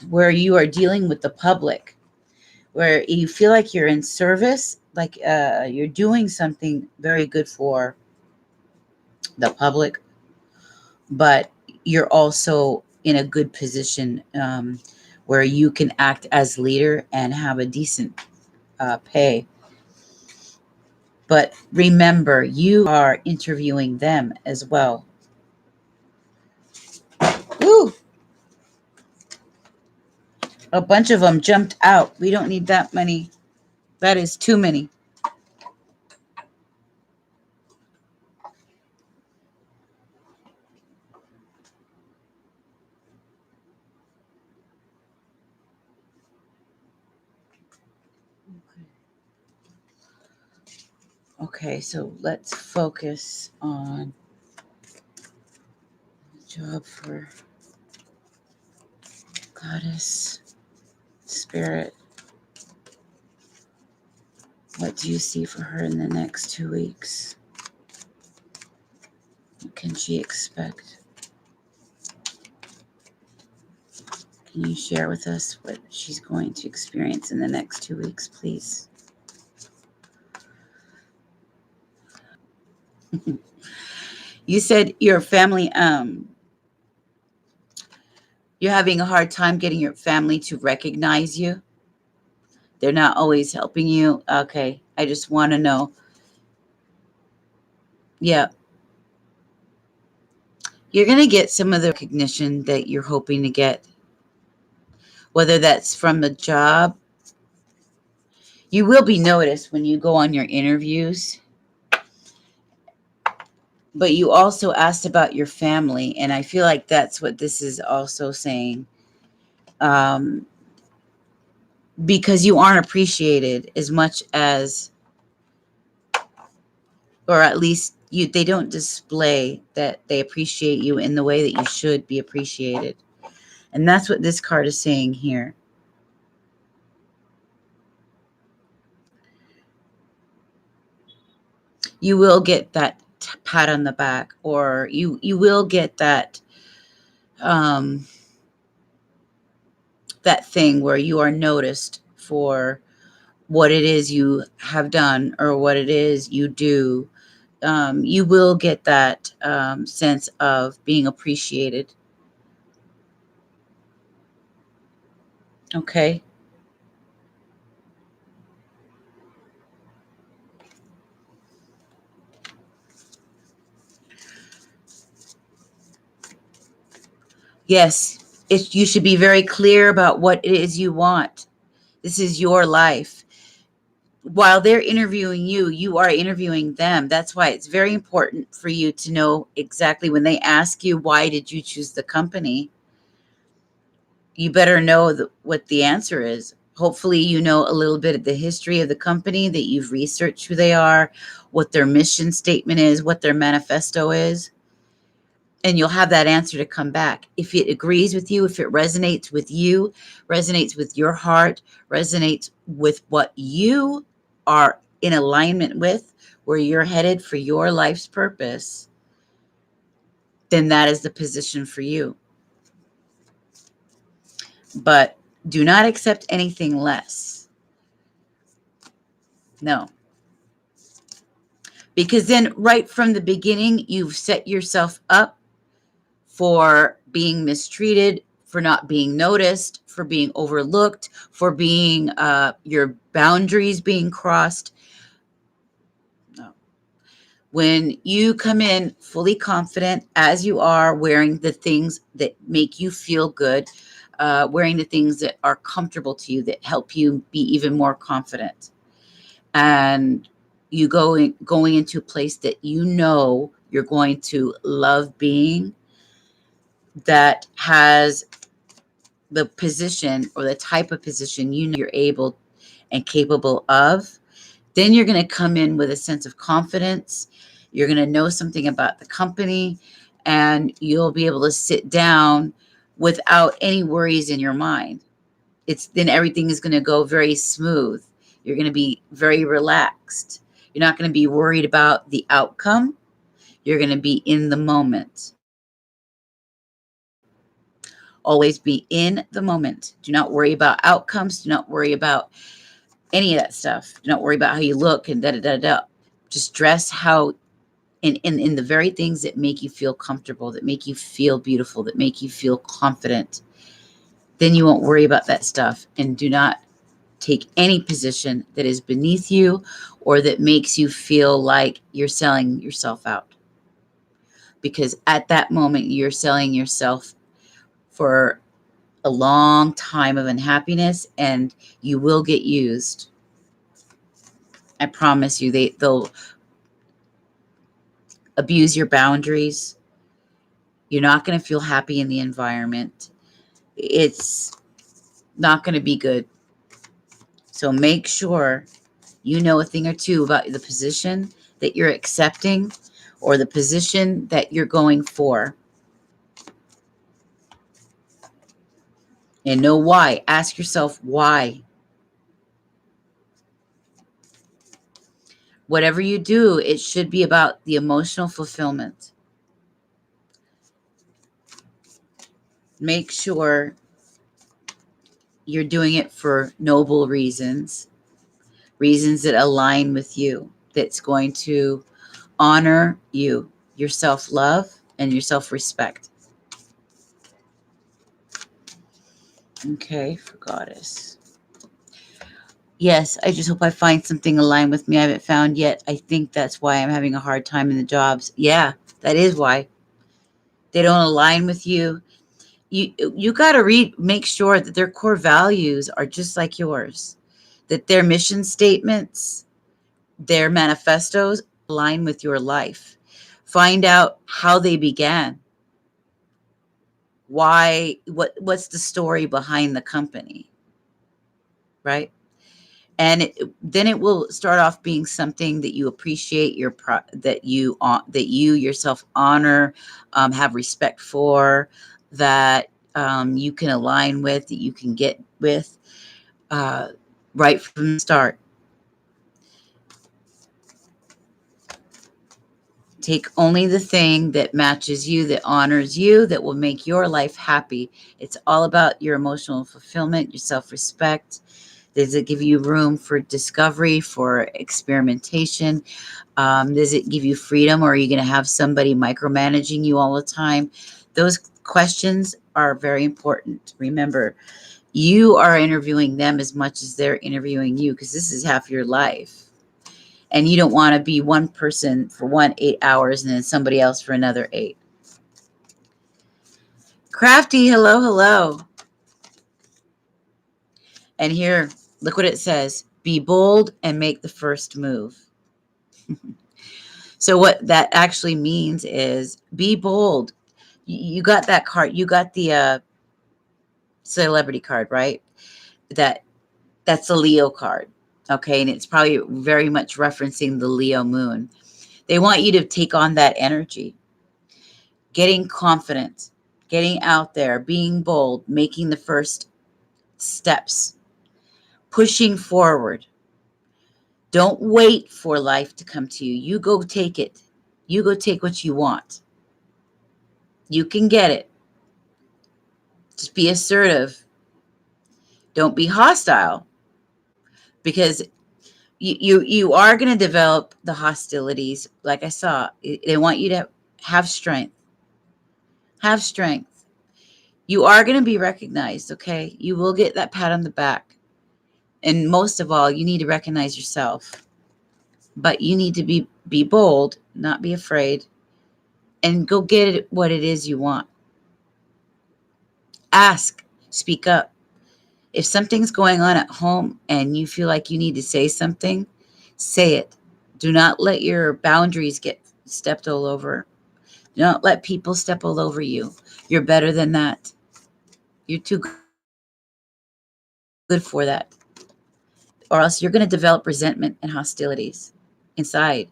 where you are dealing with the public, where you feel like you're in service, like you're doing something very good for the public, but you're also in a good position where you can act as leader and have a decent pay. But remember, you are interviewing them as well. Ooh, a bunch of them jumped out. We don't need that many. That is too many. Okay, so let's focus on the job for Goddess Spirit. What do you see for her in the next 2 weeks? What can she expect? Can you share with us what she's going to experience in the next 2 weeks, please? You said your family, you're having a hard time getting your family to recognize you. They're not always helping you. Okay, I just want to know. Yeah, you're going to get some of the recognition that you're hoping to get, whether that's from the job. You will be noticed when you go on your interviews, but you also asked about your family, and I feel like that's what this is also saying. Um, because you aren't appreciated as much as, or at least they don't display that they appreciate you in the way that you should be appreciated. And that's what this card is saying here. You will get that pat on the back, or you will get that that thing where you are noticed for what it is you have done or what it is you do. You will get that sense of being appreciated. Okay. Yes, you should be very clear about what it is you want. This is your life. While they're interviewing you, you are interviewing them. That's why it's very important for you to know exactly when they ask you, why did you choose the company? You better know what the answer is. Hopefully, you know a little bit of the history of the company, that you've researched who they are, what their mission statement is, what their manifesto is, and you'll have that answer to come back. If it agrees with you, if it resonates with you, resonates with your heart, resonates with what you are in alignment with, where you're headed for your life's purpose, then that is the position for you. But do not accept anything less. No. Because then right from the beginning, you've set yourself up for being mistreated, for not being noticed, for being overlooked, for being your boundaries being crossed. No. When you come in fully confident as you are, wearing the things that make you feel good, wearing the things that are comfortable to you, that help you be even more confident, and you going into a place that you know you're going to love being, that has the position or the type of position you know you're able and capable of, then you're going to come in with a sense of confidence. You're going to know something about the company, and you'll be able to sit down without any worries in your mind. Then everything is going to go very smooth. You're going to be very relaxed. You're not going to be worried about the outcome. You're going to be in the moment. Always be in the moment. Do not worry about outcomes. Do not worry about any of that stuff. Do not worry about how you look and da da da da. Just dress how in the very things that make you feel comfortable, that make you feel beautiful, that make you feel confident. Then you won't worry about that stuff. And do not take any position that is beneath you or that makes you feel like you're selling yourself out. Because at that moment, you're selling yourself for a long time of unhappiness, and you will get used. I promise you, they'll abuse your boundaries. You're not going to feel happy in the environment. It's not going to be good. So make sure you know a thing or two about the position that you're accepting or the position that you're going for. And know why. Ask yourself why. Whatever you do, it should be about the emotional fulfillment. Make sure you're doing it for noble reasons, reasons that align with you, that's going to honor you, your self-love, and your self-respect. Okay, for Goddess. Yes, I just hope I find something aligned with me I haven't found yet. I think that's why I'm having a hard time in the jobs. Yeah, that is why. They don't align with you. You got to make sure that their core values are just like yours, that their mission statements, their manifestos align with your life. Find out how they began. Why, what's the story behind the company, right? And then it will start off being something that you appreciate, that you yourself honor, have respect for, that you can align with, that you can get with right from the start. Take only the thing that matches you, that honors you, that will make your life happy. It's all about your emotional fulfillment, your self-respect. Does it give you room for discovery, for experimentation? Does it give you freedom, or are you going to have somebody micromanaging you all the time? Those questions are very important. Remember, you are interviewing them as much as they're interviewing you, because this is half your life. And you don't want to be one person for 8 hours and then somebody else for another 8. Crafty, hello, hello. And here, look what it says. Be bold and make the first move. So what that actually means is be bold. You got that card. You got the celebrity card, right? That's the Leo card. Okay. And it's probably very much referencing the Leo moon. They want you to take on that energy. Getting confident, getting out there, being bold, making the first steps, pushing forward. Don't wait for life to come to you. You go take it. You go take what you want. You can get it. Just be assertive. Don't be hostile, because you are going to develop the hostilities. Like I saw, they want you to have strength. Have strength. You are going to be recognized, okay? You will get that pat on the back. And most of all, you need to recognize yourself. But you need to be bold, not be afraid, and go get it, what it is you want. Ask, speak up. If something's going on at home and you feel like you need to say something, say it. Do not let your boundaries get stepped all over. Do not let people step all over you. You're better than that. You're too good for that. Or else you're going to develop resentment and hostilities inside.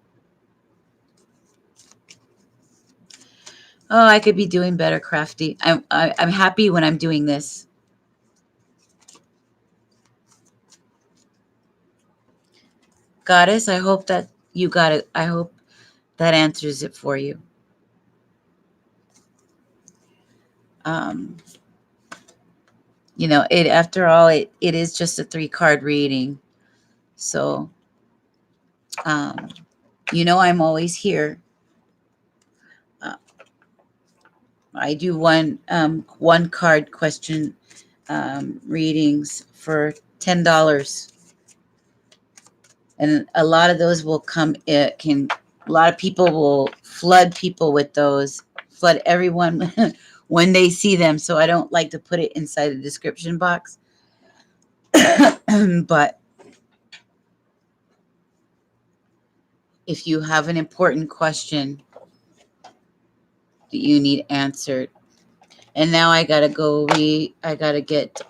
Oh, I could be doing better, Crafty. I'm happy when I'm doing this. Goddess, I hope that you got it. I hope that answers it for you. Um, it, after all, it is just a 3-card reading. So, I'm always here. I do one card question readings for $10. And a lot of those will come, a lot of people will flood people with those, flood everyone when they see them. So I don't like to put it inside the description box. But if you have an important question that you need answered. And now I got to go I got to get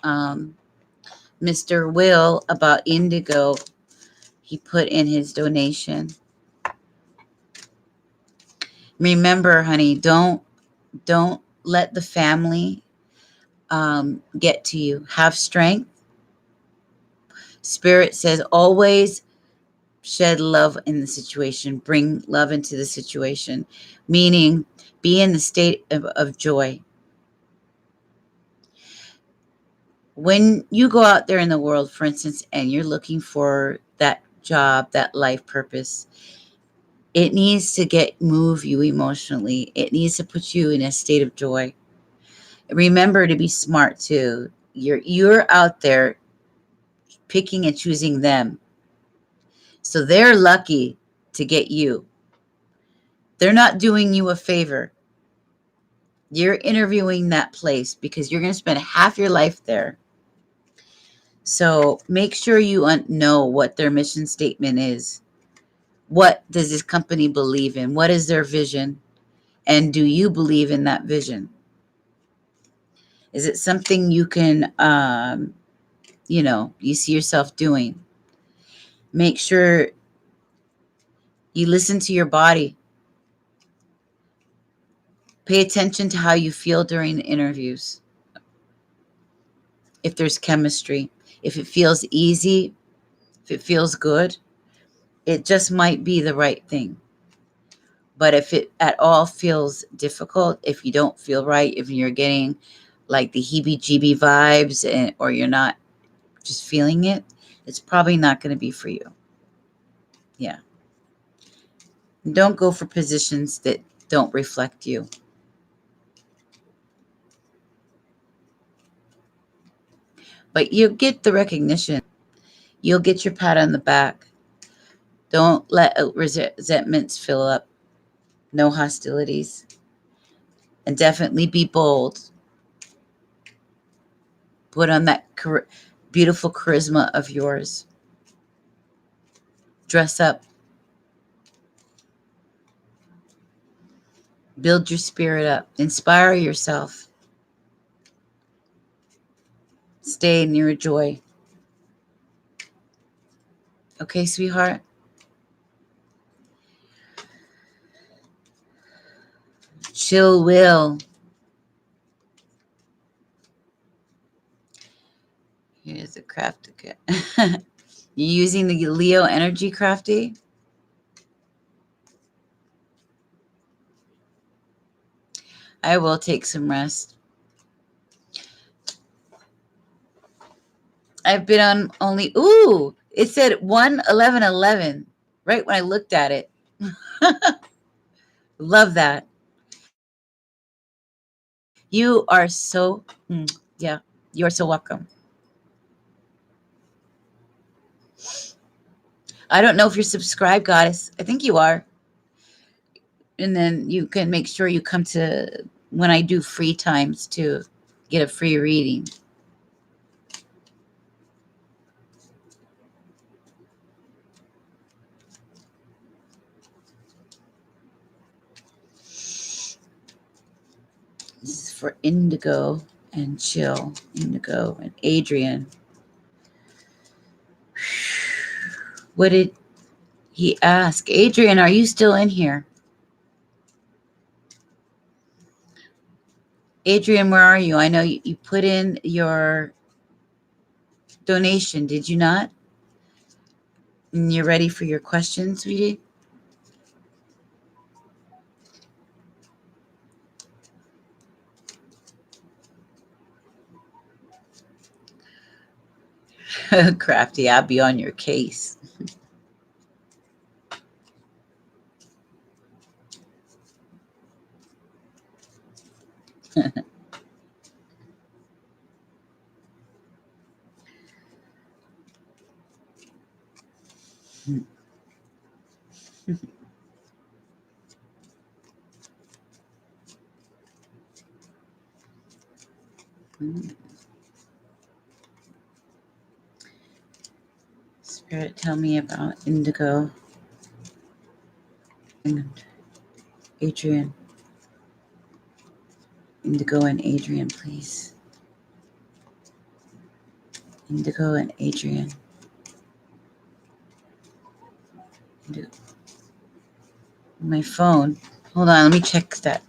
Mr. Will about Indigo. He put in his donation. Remember, honey, don't let the family get to you. Have strength. Spirit says always shed love in the situation. Bring love into the situation. Meaning, be in the state of joy. When you go out there in the world, for instance, and you're looking for that job, that life purpose, it needs to move you emotionally. It needs to put you in a state of joy. Remember to be smart too. You're out there picking and choosing them. So they're lucky to get you. They're not doing you a favor. You're interviewing that place because you're going to spend half your life there. So make sure you know what their mission statement is. What does this company believe in? What is their vision? And do you believe in that vision? Is it something you can, you see yourself doing? Make sure you listen to your body. Pay attention to how you feel during the interviews. If there's chemistry, if it feels easy, if it feels good, it just might be the right thing. But if it at all feels difficult, if you don't feel right, if you're getting like the heebie-jeebie vibes or you're not just feeling it, it's probably not going to be for you. Yeah. Don't go for positions that don't reflect you. But you'll get the recognition. You'll get your pat on the back. Don't let resentments fill up. No hostilities. And definitely be bold. Put on that beautiful charisma of yours. Dress up. Build your spirit up. Inspire yourself. Stay in your joy. Okay, sweetheart? Chill will. Here's the craft again. You using the Leo energy, Crafty? I will take some rest. I've been on only, ooh, it said 1/11/11 right when I looked at it. Love that. You are so, yeah, you are so welcome. I don't know if you're subscribed, Goddess. I think you are. And then you can make sure you come to when I do free times to get a free reading. This is for Indigo and Chill. Indigo and Adrian. What did he ask? Adrian, are you still in here? Adrian, where are you? I know you put in your donation, did you not? And you're ready for your questions, sweetie? Crafty, I'll be on your case. Spirit, tell me about Indigo and Adrian. Indigo and Adrian, please. Indigo and Adrian. Indigo. My phone. Hold on, let me check that.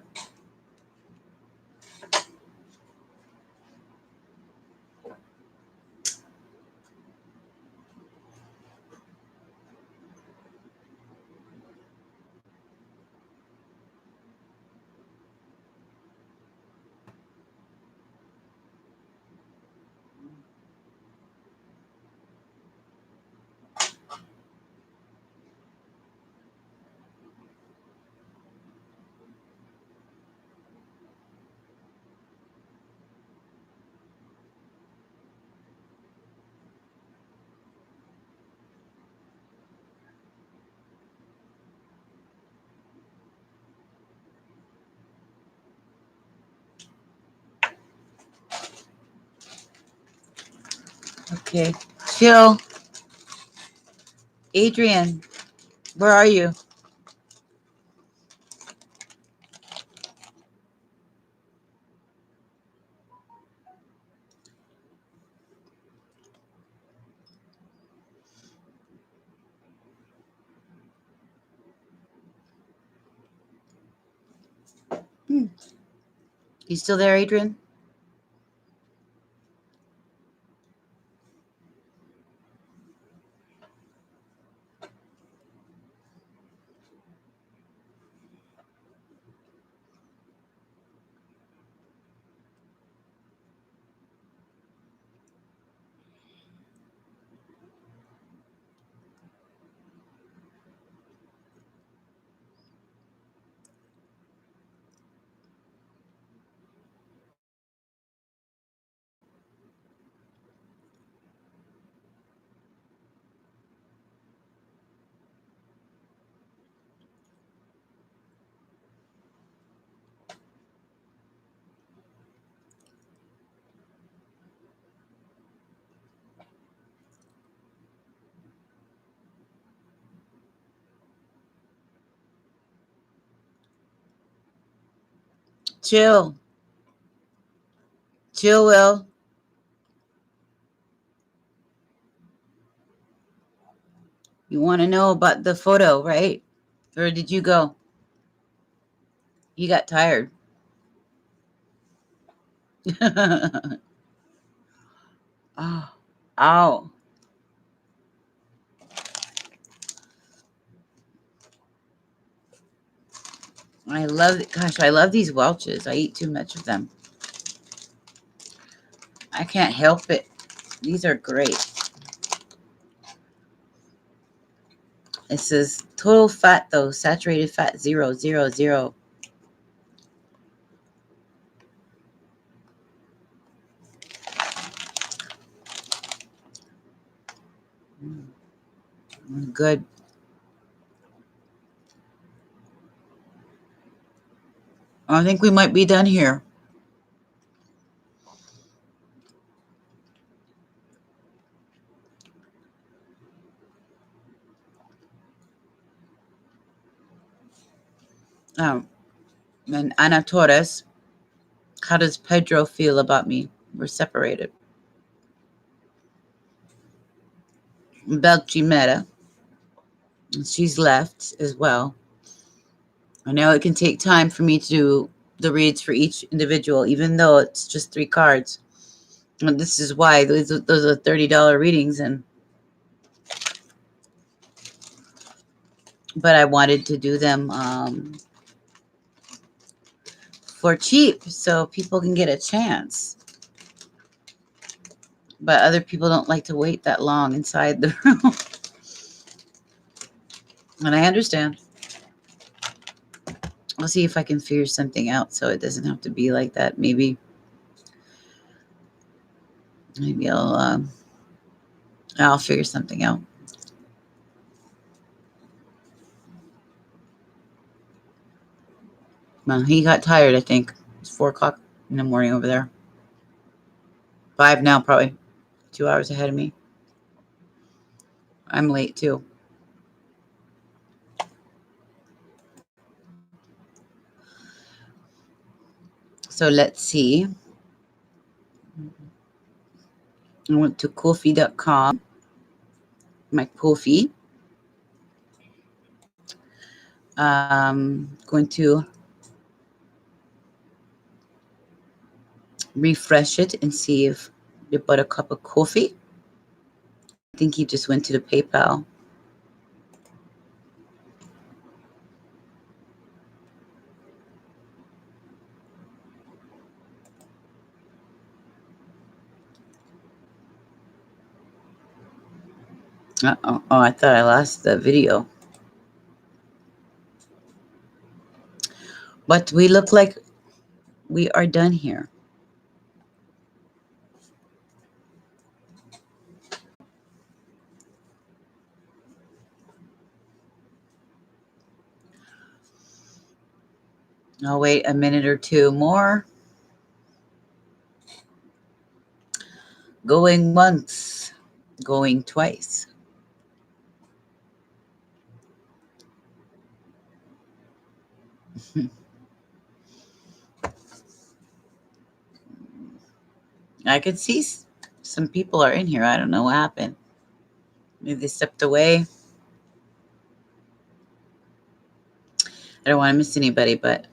Okay. Chill. Adrian, where are you? You still there, Adrian? Chill. Chill, Will. You want to know about the photo, right? Or did you go? You got tired. Oh, ow. I love it. Gosh, I love these Welches. I eat too much of them. I can't help it. These are great. It says total fat though, saturated fat 000. Good. I think we might be done here. And Ana Torres, how does Pedro feel about me? We're separated. Belchimera, she's left as well. I know it can take time for me to do the reads for each individual, even though it's just 3 cards. And this is why those are $30 readings, but I wanted to do them for cheap so people can get a chance. But other people don't like to wait that long inside the room. And I understand. I'll see if I can figure something out so it doesn't have to be like that. Maybe I'll figure something out. Well, he got tired, I think. It's 4 o'clock in the morning over there. 5 now, probably. 2 hours ahead of me. I'm late too. So let's see. I went to Ko-fi.com. My Ko-fi. Going to refresh it and see if they bought a cup of coffee. I think he just went to the PayPal. Uh-oh. Oh, I thought I lost the video. But we look like we are done here. I'll wait a minute or two more. Going once, going twice. I could see some people are in here. I don't know what happened. Maybe they stepped away. I don't want to miss anybody, but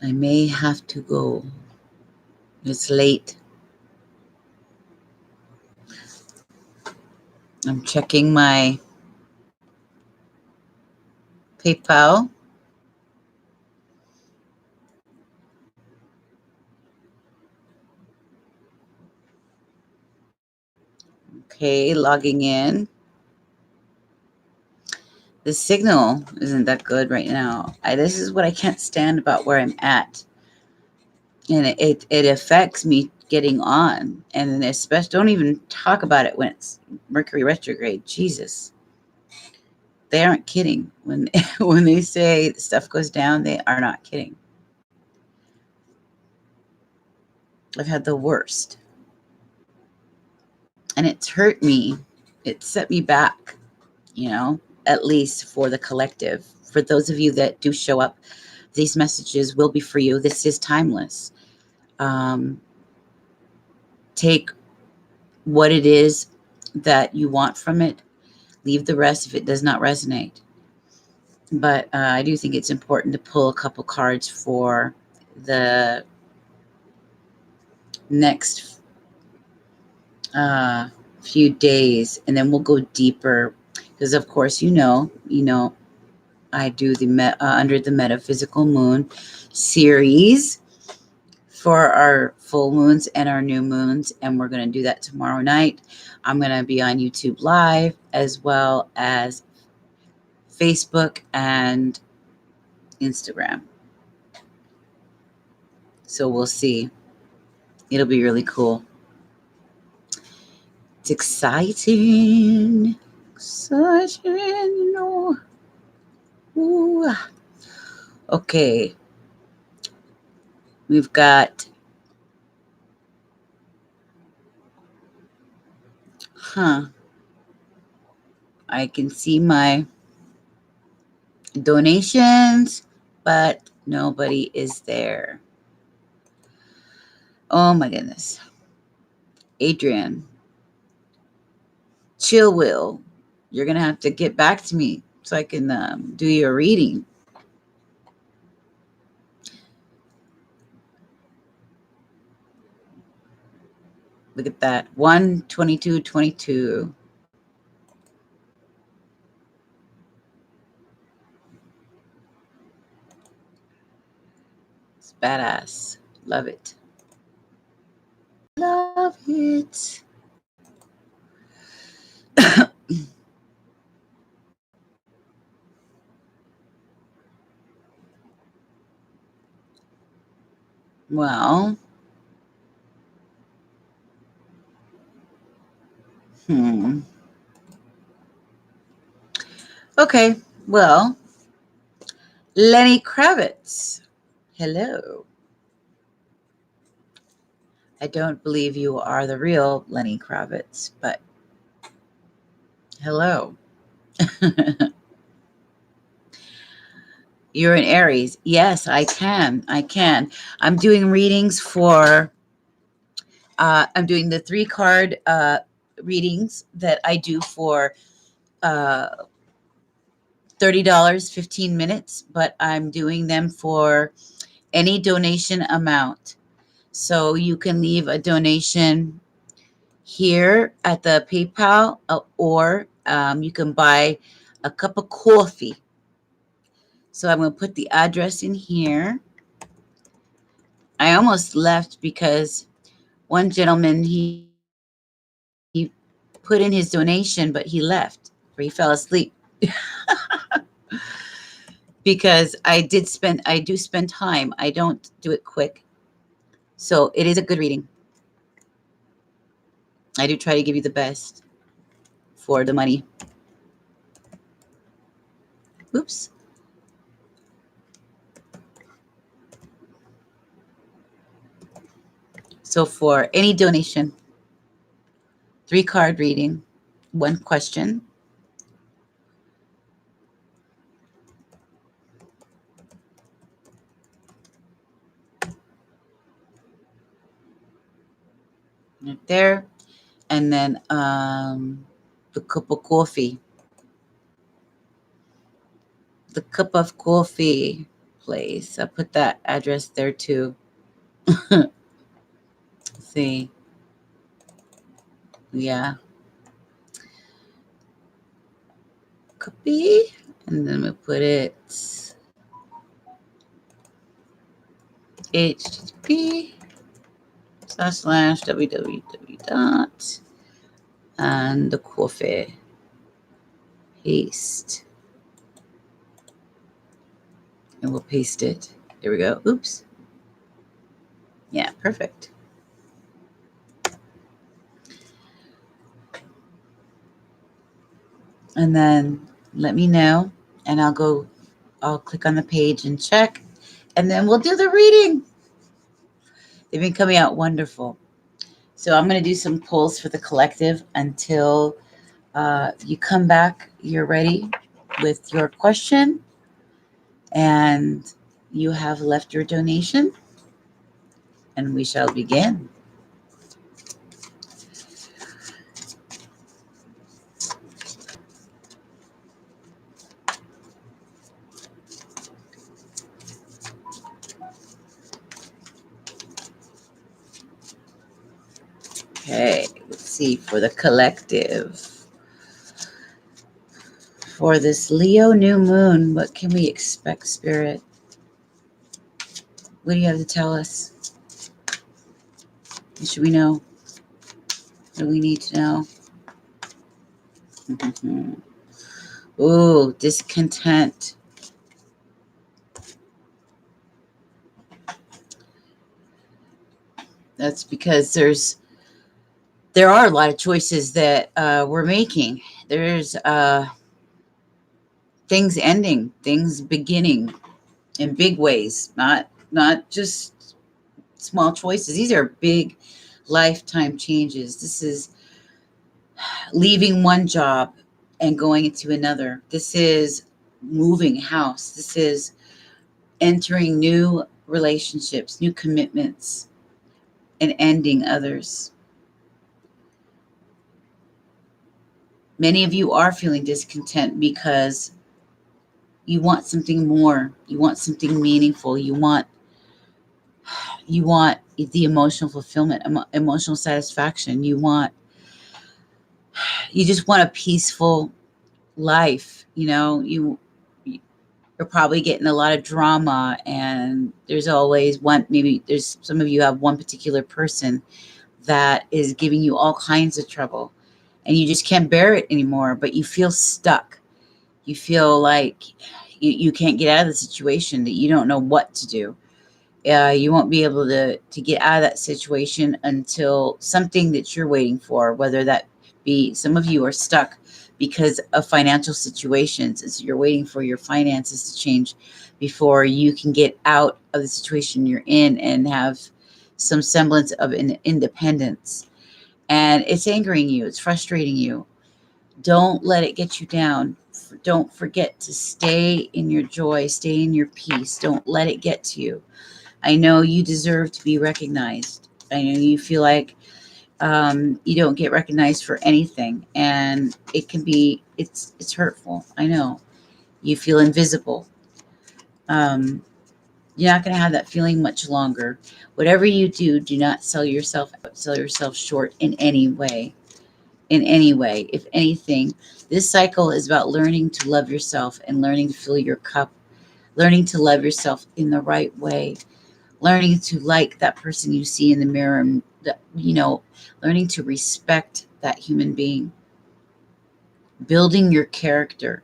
I may have to go. It's late. I'm checking my PayPal. Okay, logging in. The signal isn't that good right now. This is what I can't stand about where I'm at. And it affects me getting on. And especially, don't even talk about it when it's Mercury retrograde. Jesus. They aren't kidding. When when they say stuff goes down, they are not kidding. I've had the worst. And it's hurt me. It set me back, at least for the collective. For those of you that do show up, these messages will be for you. This is timeless. Take what it is that you want from it. Leave the rest if it does not resonate. But I do think it's important to pull a couple cards for the next few days, and then we'll go deeper. Because of course, you know, I do the Under the Metaphysical Moon series for our full moons and our new moons, and we're going to do that tomorrow night. I'm going to be on YouTube Live as well as Facebook and Instagram. So we'll see. It'll be really cool. It's exciting. Exciting. Ooh. Okay. We've got, I can see my donations, but nobody is there. Oh my goodness. Adrian, Chill Will, you're going to have to get back to me so I can do your reading. Look at that. 12222. It's badass. Love it. Love it. Well, okay. Well, Lenny Kravitz. Hello. I don't believe you are the real Lenny Kravitz, but hello. You're an Aries. Yes, I can. I'm doing readings for, I'm doing the 3-card readings that I do for $30, 15 minutes, but I'm doing them for any donation amount. So you can leave a donation here at the PayPal, or you can buy a cup of coffee. So I'm going to put the address in here. I almost left because one gentleman, he put in his donation, but he left, or he fell asleep. Because I do spend time. I don't do it quick. So it is a good reading. I do try to give you the best for the money. Oops. So for any donation, 3-card reading, 1 question. Right there. And then the cup of coffee. The cup of coffee place. I'll put that address there too. See. Yeah. Copy. And then we put it http://www. And the coffee. Paste. And we'll paste it. There we go. Oops. Yeah, perfect. And then let me know, and I'll click on the page and check, and then we'll do the reading. They've been coming out wonderful. So I'm going to do some pulls for the collective until you come back. You're ready with your question, and you have left your donation, and we shall begin. Okay, let's see for the collective. For this Leo new moon, what can we expect, Spirit? What do you have to tell us? What should we know? What do we need to know? Ooh, discontent. That's because there are a lot of choices that we're making. There's things ending, things beginning in big ways, not just small choices. These are big lifetime changes. This is leaving one job and going into another. This is moving house. This is entering new relationships, new commitments, and ending others. Many of you are feeling discontent because you want something more. You want something meaningful. You want the emotional fulfillment, emotional satisfaction. You just want a peaceful life. You're probably getting a lot of drama, and there's always one, maybe there's some of you have one particular person that is giving you all kinds of trouble, and you just can't bear it anymore, but you feel stuck. You feel like you can't get out of the situation, that you don't know what to do. You won't be able to get out of that situation until something that you're waiting for, whether that be, some of you are stuck because of financial situations. And so you're waiting for your finances to change before you can get out of the situation you're in and have some semblance of an independence. And it's angering you. It's frustrating you. Don't let it get you down. Don't forget to stay in your joy, stay in your peace. Don't let it get to you. I know you deserve to be recognized. I know you feel like you don't get recognized for anything, and it can be, it's hurtful. I know you feel invisible. You're not going to have that feeling much longer. Whatever you do, do not sell yourself short in any way. In any way, if anything, this cycle is about learning to love yourself and learning to fill your cup, learning to love yourself in the right way, learning to like that person you see in the mirror, and learning to respect that human being, building your character.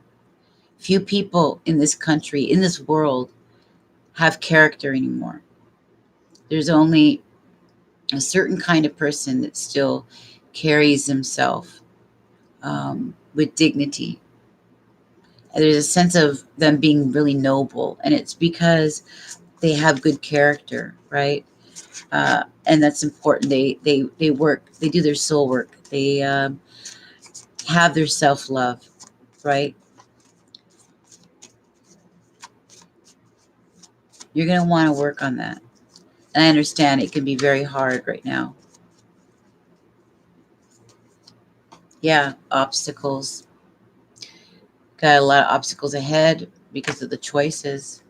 Few people in this country, in this world, have character anymore. There's only a certain kind of person that still carries himself with dignity. There's a sense of them being really noble, and it's because they have good character, right? And that's important. They work, they do their soul work. They have their self-love, right? You're going to want to work on that. And I understand it can be very hard right now. Yeah, obstacles. Got a lot of obstacles ahead because of the choices.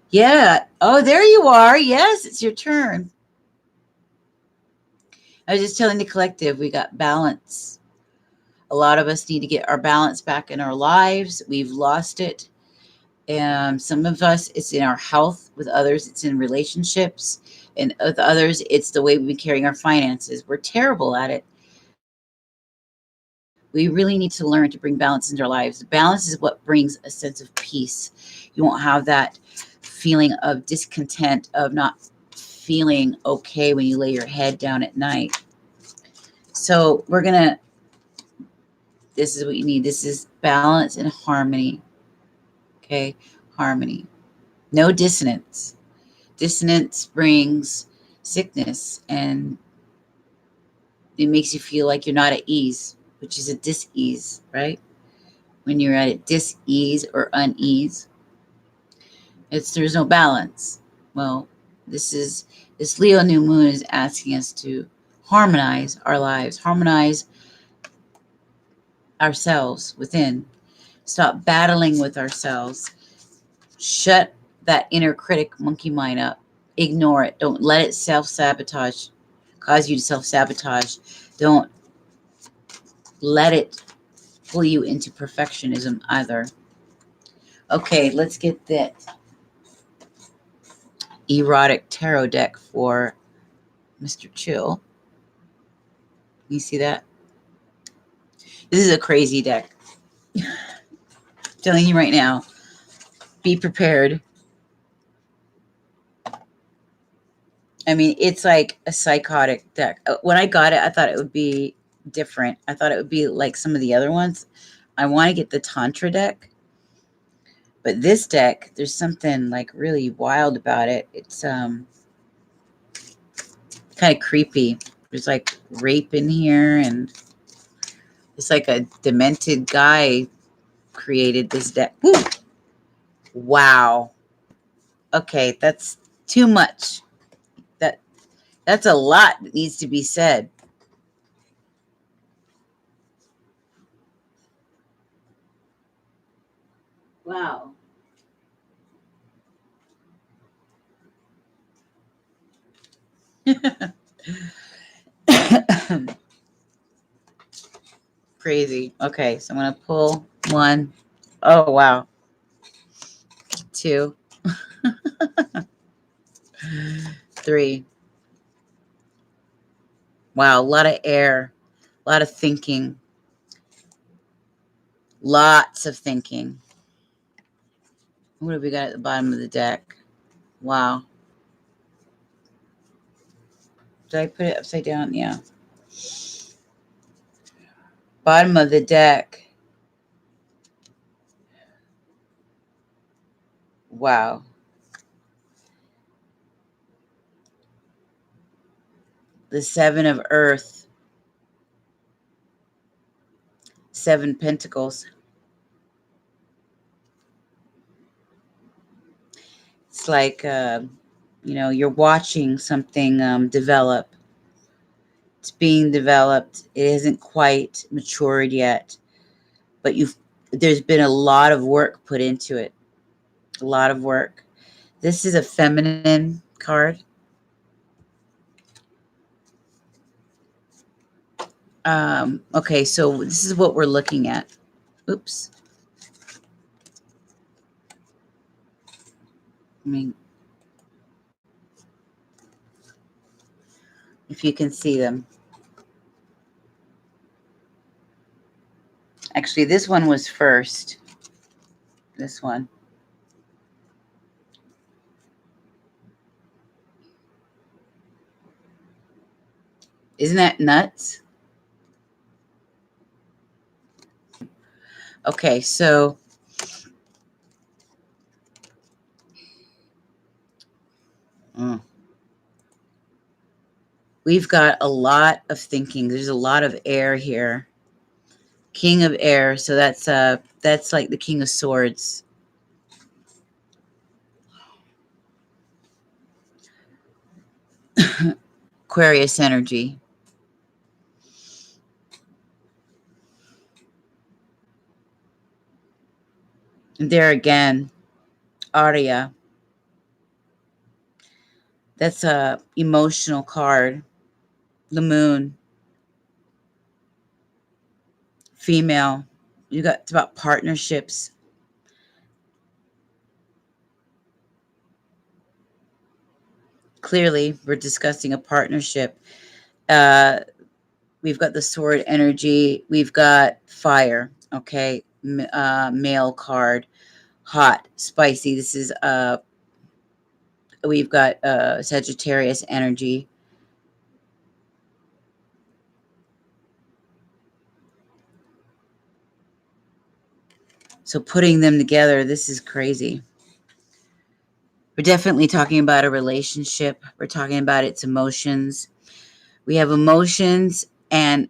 Yeah. Oh, there you are. Yes, it's your turn. I was just telling the collective, we got balance. A lot of us need to get our balance back in our lives. We've lost it. And some of us, it's in our health. With others, it's in relationships. And with others, it's the way we've been carrying our finances. We're terrible at it. We really need to learn to bring balance into our lives. Balance is what brings a sense of peace. You won't have that feeling of discontent, of not feeling okay when you lay your head down at night. So this is what you need. This is balance and harmony. Okay, harmony. No dissonance. Dissonance brings sickness, and it makes you feel like you're not at ease, which is a dis-ease, right? When you're at a dis-ease or unease, there's no balance. Well, this Leo new moon is asking us to harmonize our lives, harmonize ourselves within. Stop battling with ourselves. Shut that inner critic monkey mind up. Ignore it. Don't let it cause you to self-sabotage. Don't let it pull you into perfectionism either. Okay, let's get that erotic tarot deck for Mr. Chill. You see that? This is a crazy deck. I'm telling you right now, be prepared. I mean, it's like a psychotic deck. When I got it, I thought it would be different. I thought it would be like some of the other ones. I want to get the Tantra deck. But this deck, there's something like really wild about it. It's kind of creepy. There's like rape in here, and it's like a demented guy created this deck. Woo! Wow. Okay, that's too much. That's a lot that needs to be said. Wow. Crazy. Okay, so I'm going to pull one. Oh, wow. Two. Three. Wow, a lot of air, a lot of thinking, lots of thinking. What have we got at the bottom of the deck? Wow. Did I put it upside down? Yeah. Bottom of the deck. Wow. The Seven of Earth. Seven Pentacles. It's like, you're watching something develop. It's being developed. It isn't quite matured yet, but there's been a lot of work put into it. A lot of work. This is a feminine card. Okay, so this is what we're looking at. Oops. I mean, if you can see them. Actually, this one was first. This one. Isn't that nuts? Okay, so we've got a lot of thinking. There's a lot of air here. King of Air, so that's like the King of Swords. Aquarius energy. And there again, Aria. That's a emotional card. The Moon. Female. You got, it's about partnerships. Clearly, we're discussing a partnership. We've got the Sword energy. We've got fire. Okay. Male card. Hot, spicy. This is we've got Sagittarius energy. So putting them together, this is crazy. We're definitely talking about a relationship. We're talking about its emotions. We have emotions and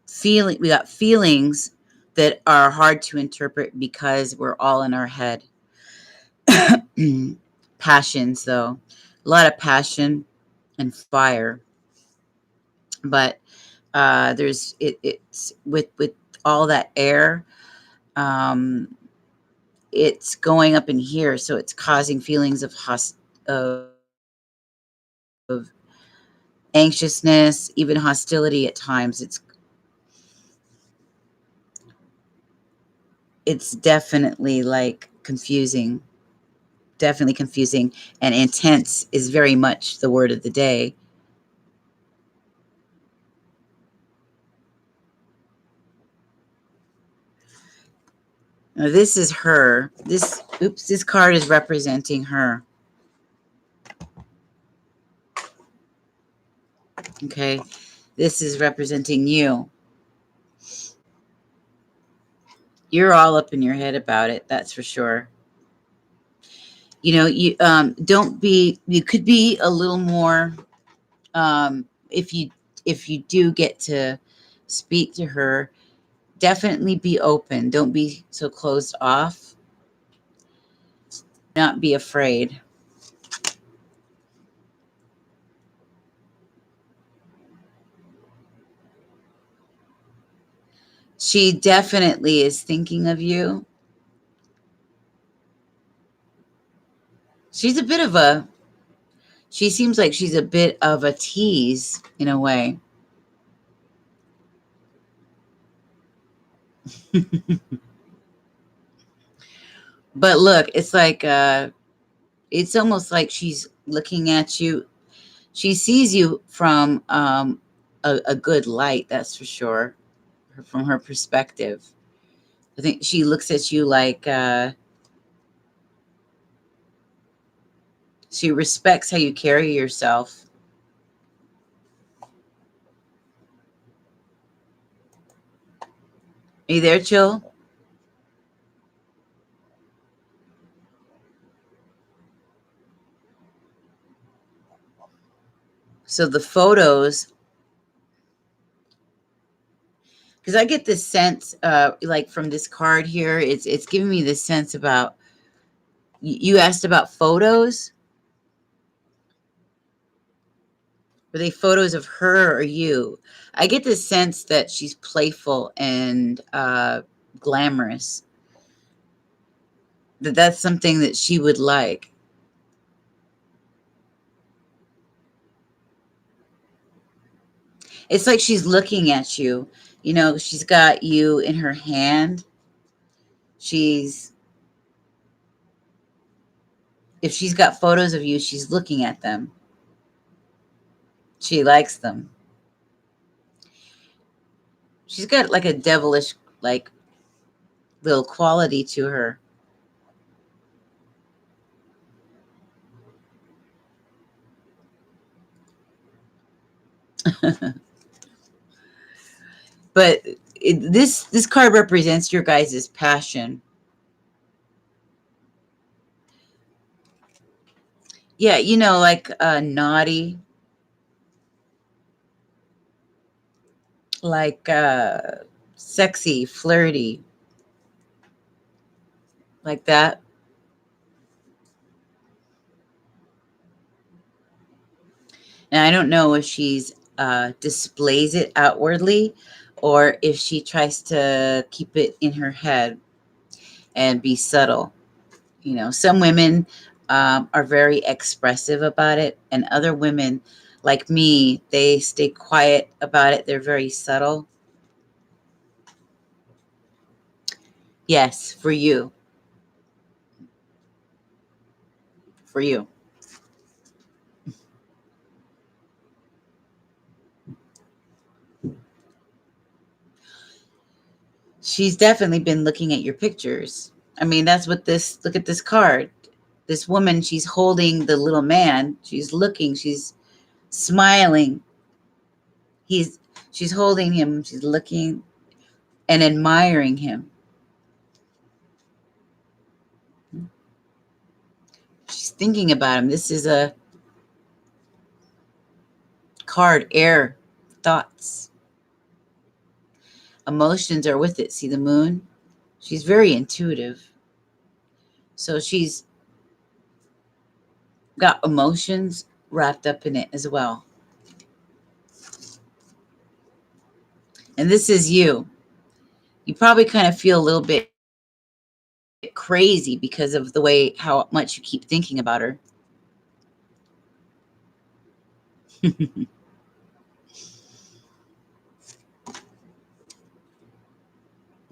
feeling. We got feelings that are hard to interpret because we're all in our head. Passions, though, a lot of passion and fire. But it's with all that air. It's going up in here, so it's causing feelings of anxiousness, even hostility at times. it's definitely like confusing, definitely confusing, and intense is very much the word of the day. Now, this is her. This card is representing her. Okay. This is representing you. You're all up in your head about it. That's for sure. You know, don't be, you could be a little more, if you do get to speak to her, definitely be open. Don't be so closed off. Not be afraid. She definitely is thinking of you. She's a bit of a, she seems like she's a bit of a tease in a way. But look, it's like, it's almost like she's looking at you. She sees you from a good light, that's for sure, from her perspective. I think she looks at you like, she respects how you carry yourself. Are you there, Chill? So the photos, because I get this sense, like from this card here, it's giving me this sense about, you asked about photos. Were they photos of her or you? I get this sense that she's playful and glamorous. That's something that she would like. It's like she's looking at you. You know, she's got you in her hand. She's, if she's got photos of you, she's looking at them. She likes them. She's got like a devilish, like, little quality to her. But this card represents your guys' passion. Yeah, you know, like naughty, like sexy, flirty, like that. And I don't know if she's displays it outwardly or if she tries to keep it in her head and be subtle. You know, some women are very expressive about it, and other women, like me, they stay quiet about it. They're very subtle. Yes, for you, for you. She's definitely been looking at your pictures. I mean, that's what this, look at this card. This woman, she's holding the little man. She's looking, she's smiling. He's, she's holding him, she's looking and admiring him. She's thinking about him. This is a card, air, thoughts. Emotions are with it. See the moon? She's very intuitive. So she's got emotions wrapped up in it as well. And this is you. You probably kind of feel a little bit crazy because of the way, how much you keep thinking about her.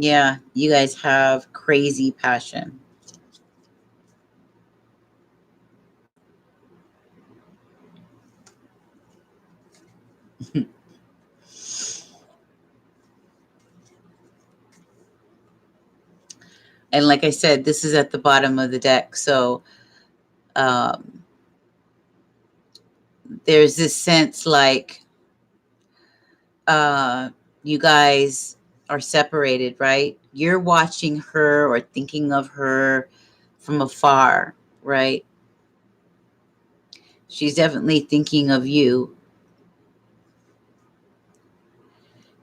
Yeah, you guys have crazy passion. And like I said, this is at the bottom of the deck. So um, there's this sense like uh, you guys are separated, right? You're watching her or thinking of her from afar, right? She's definitely thinking of you.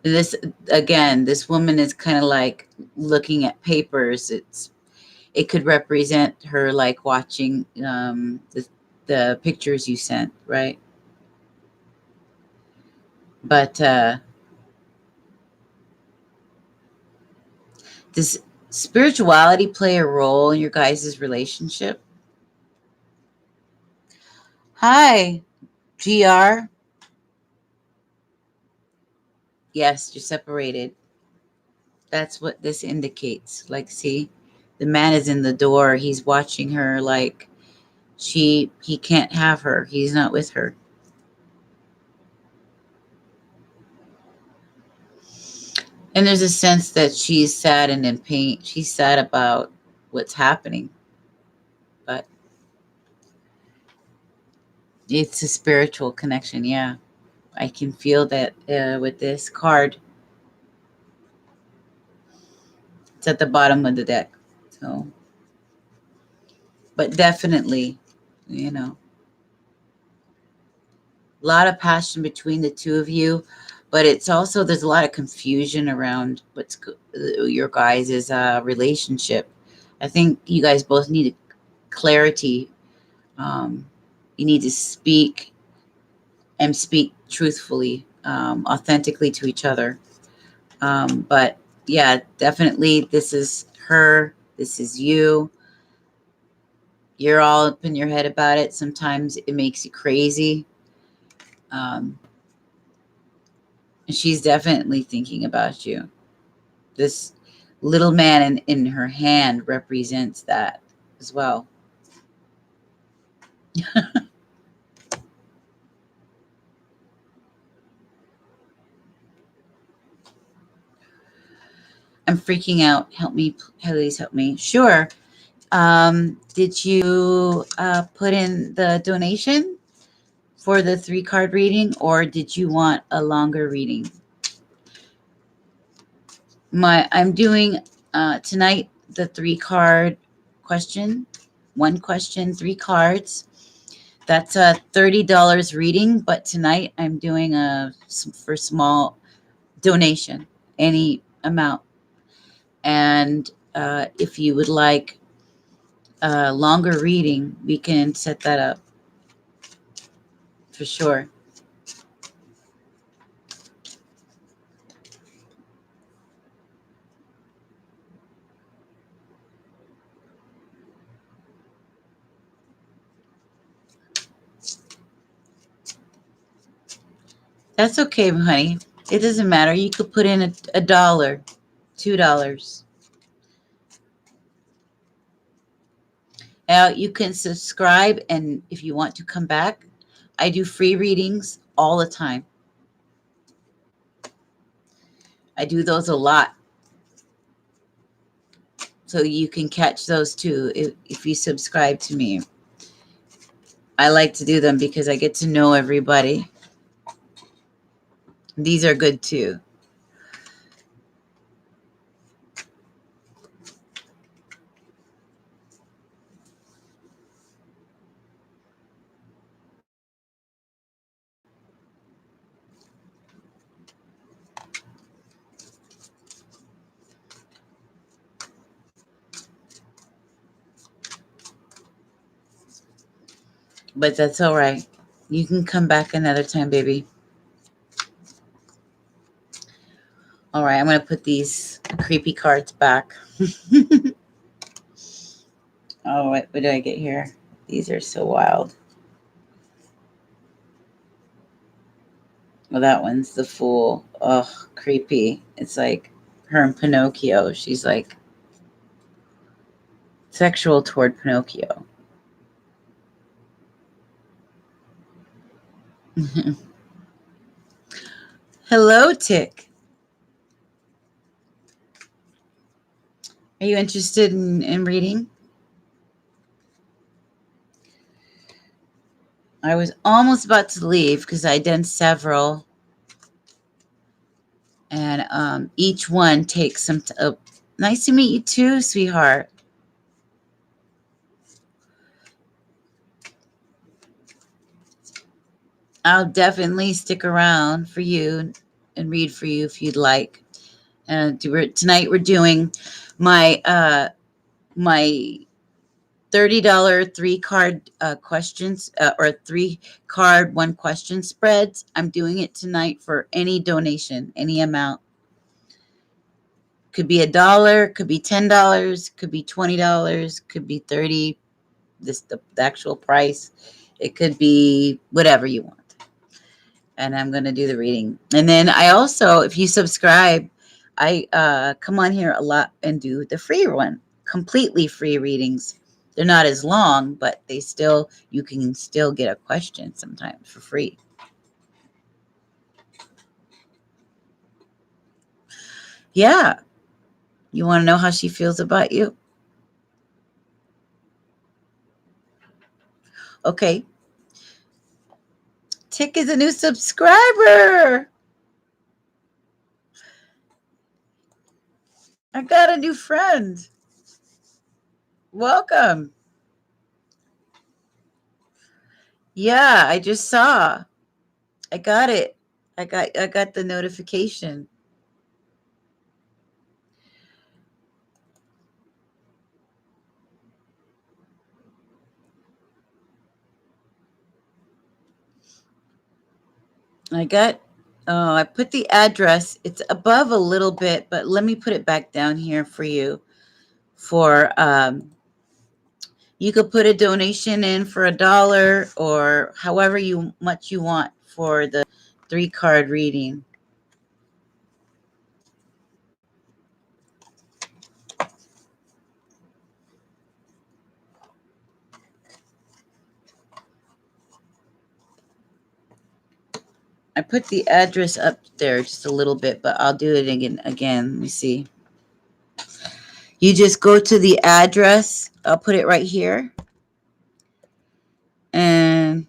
This, again, this woman is kind of like looking at papers. It could represent her like watching the pictures you sent, right? But does spirituality play a role in your guys' relationship? Hi, GR. Yes, you're separated. That's what this indicates. Like, see, the man is in the door. He's watching her like he can't have her. He's not with her. And there's a sense that she's sad and in pain. She's sad about what's happening, but it's a spiritual connection. Yeah, I can feel that with this card. It's at the bottom of the deck. So, but definitely, you know, a lot of passion between the two of you, but it's also there's a lot of confusion around your guys' relationship. I think you guys both need clarity. You need to speak and speak truthfully, authentically to each other. But yeah, definitely, this is her. This is you. You're all up in your head about it. Sometimes it makes you crazy. Um, and she's definitely thinking about you. This little man in her hand represents that as well. I'm freaking out. Help me, please help me. Sure. Did you put in the donation for the 3-card reading, or did you want a longer reading? I'm doing tonight the 3-card question, 1 question, 3 cards. That's a $30 reading, but tonight I'm doing for small donation, any amount. And if you would like a longer reading, we can set that up for sure. That's okay, honey. It doesn't matter. You could put in a dollar, $2. Now you can subscribe, and if you want to come back, I do free readings all the time. I do those a lot. So you can catch those too if you subscribe to me. I like to do them because I get to know everybody. These are good too. But that's all right. You can come back another time, baby. All right, I'm going to put these creepy cards back. Oh, what do I get here? These are so wild. Well, that one's the Fool. Ugh, creepy. It's like her and Pinocchio. She's like sexual toward Pinocchio. Hello, Tick. Are you interested in reading? I was almost about to leave because I'd done several. And each one takes some nice to meet you too, sweetheart. I'll definitely stick around for you and read for you if you'd like. And tonight we're doing my my $30 3-card questions or 3-card 1-question spreads. I'm doing it tonight for any donation, any amount. Could be $1, could be $10, could be $20, could be $30. The actual price. It could be whatever you want. And I'm going to do the reading. And then I also, if you subscribe, I come on here a lot and do the free one, completely free readings. They're not as long, but you can still get a question sometimes for free. Yeah. You want to know how she feels about you? Okay. Tick is a new subscriber. I got a new friend. Welcome. Yeah, I just saw. I got it. I got the notification. I put the address. It's above a little bit, but let me put it back down here for you. You could put a donation in for $1 or however much you want for the 3-card reading. I put the address up there just a little bit, but I'll do it again. Let me see. You just go to the address. I'll put it right here. And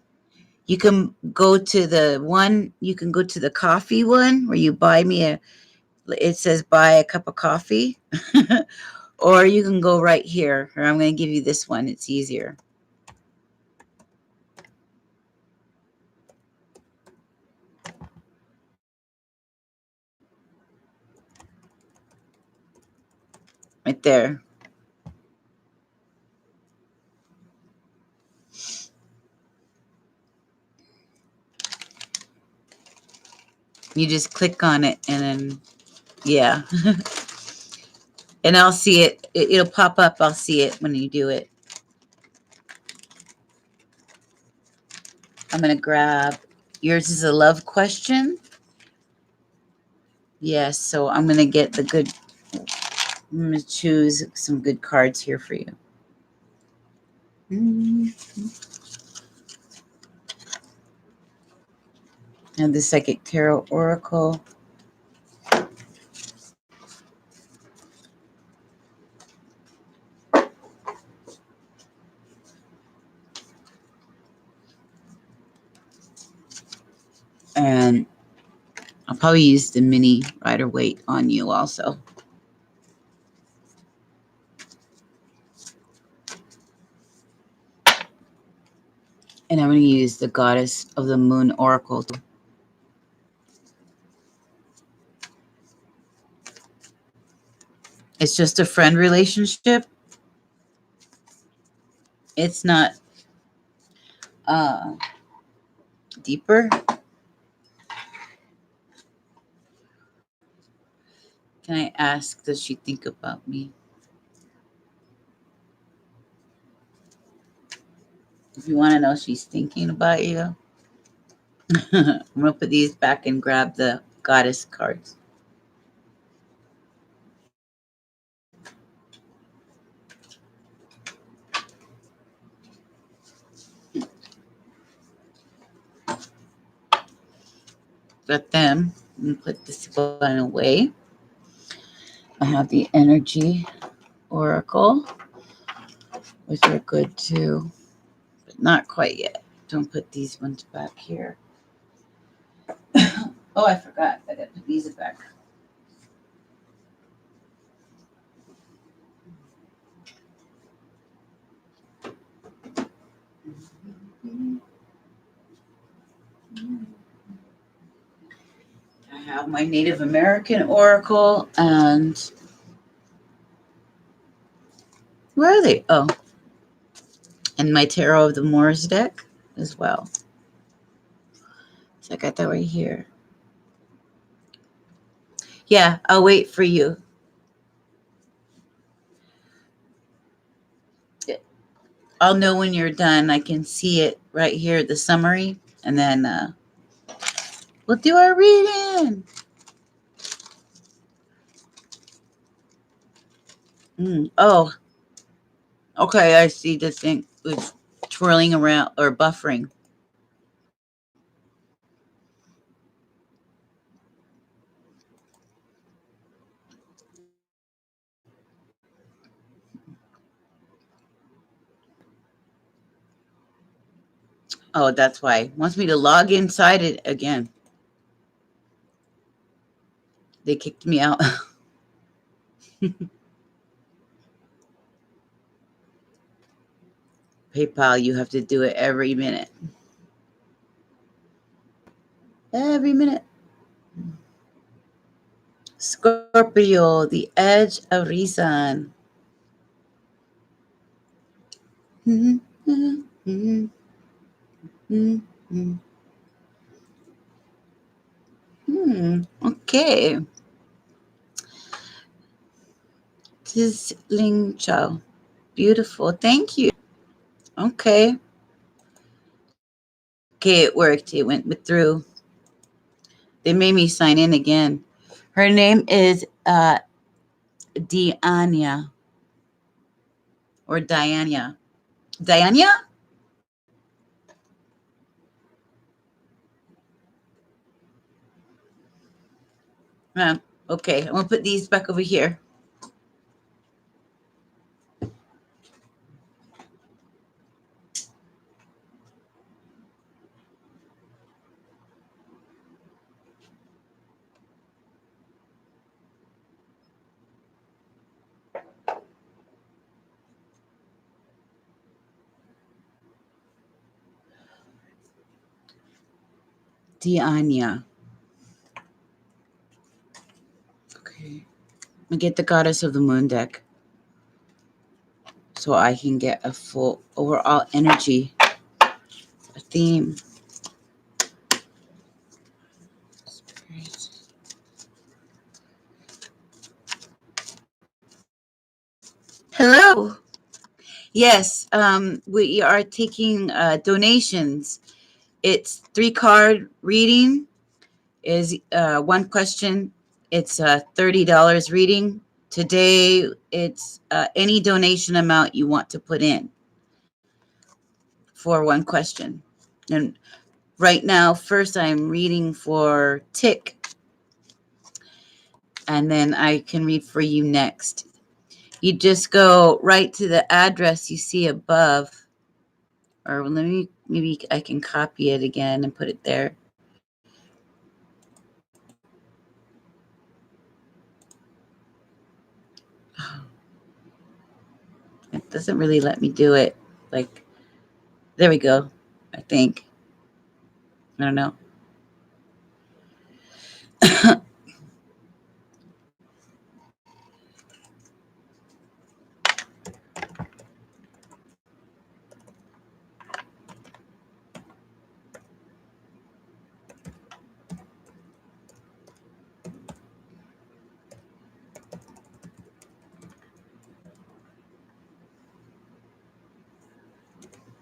you can go to the coffee one where you buy me it says buy a cup of coffee. Or you can go right here. Or I'm going to give you this one. It's easier. Right there. You just click on it and then, yeah. And I'll see it. It'll pop up. I'll see it when you do it. I'm going to grab, yours is a love question. Yes, so I'm going to get I'm going to choose some good cards here for you. And the Psychic Tarot Oracle. And I'll probably use the mini Rider-Waite on you also. And I'm going to use the Goddess of the Moon Oracle. It's just a friend relationship. It's not deeper. Can I ask, does she think about me? If you want to know, she's thinking about you. I'm going to put these back and grab the Goddess cards. Got them. And put this one away. I have the energy oracle, which are good too, but not quite yet. Don't put these ones back here. Oh, I forgot. I got to put these back. I have my Native American oracle, and where are they? Oh, and my Tarot of the Moors deck as well. So I got that right here. Yeah, I'll wait for you. I'll know when you're done. I can see it right here, the summary, and then we'll do our reading. Oh, okay. I see the thing was twirling around or buffering. Oh, that's why. It wants me to log inside it again. They kicked me out. PayPal, you have to do it every minute. Every minute. Scorpio, the edge of reason. Okay. Tis Ling Chow. Beautiful. Thank you. Okay. Okay, it worked. It went through. They made me sign in again. Her name is Diania or Diania. Diania? Okay, I'm gonna put these back over here. Diania. Okay. I get the Goddess of the Moon deck so I can get a full overall energy, a theme. Hello. Yes, we are taking donations. It's 3-card reading. Is one question. It's $30 reading. Today, it's any donation amount you want to put in for one question. And right now, first I'm reading for Tick, and then I can read for you next. You just go right to the address you see above, or maybe I can copy it again and put it there. It doesn't really let me do it. Like, there we go, I think. I don't know.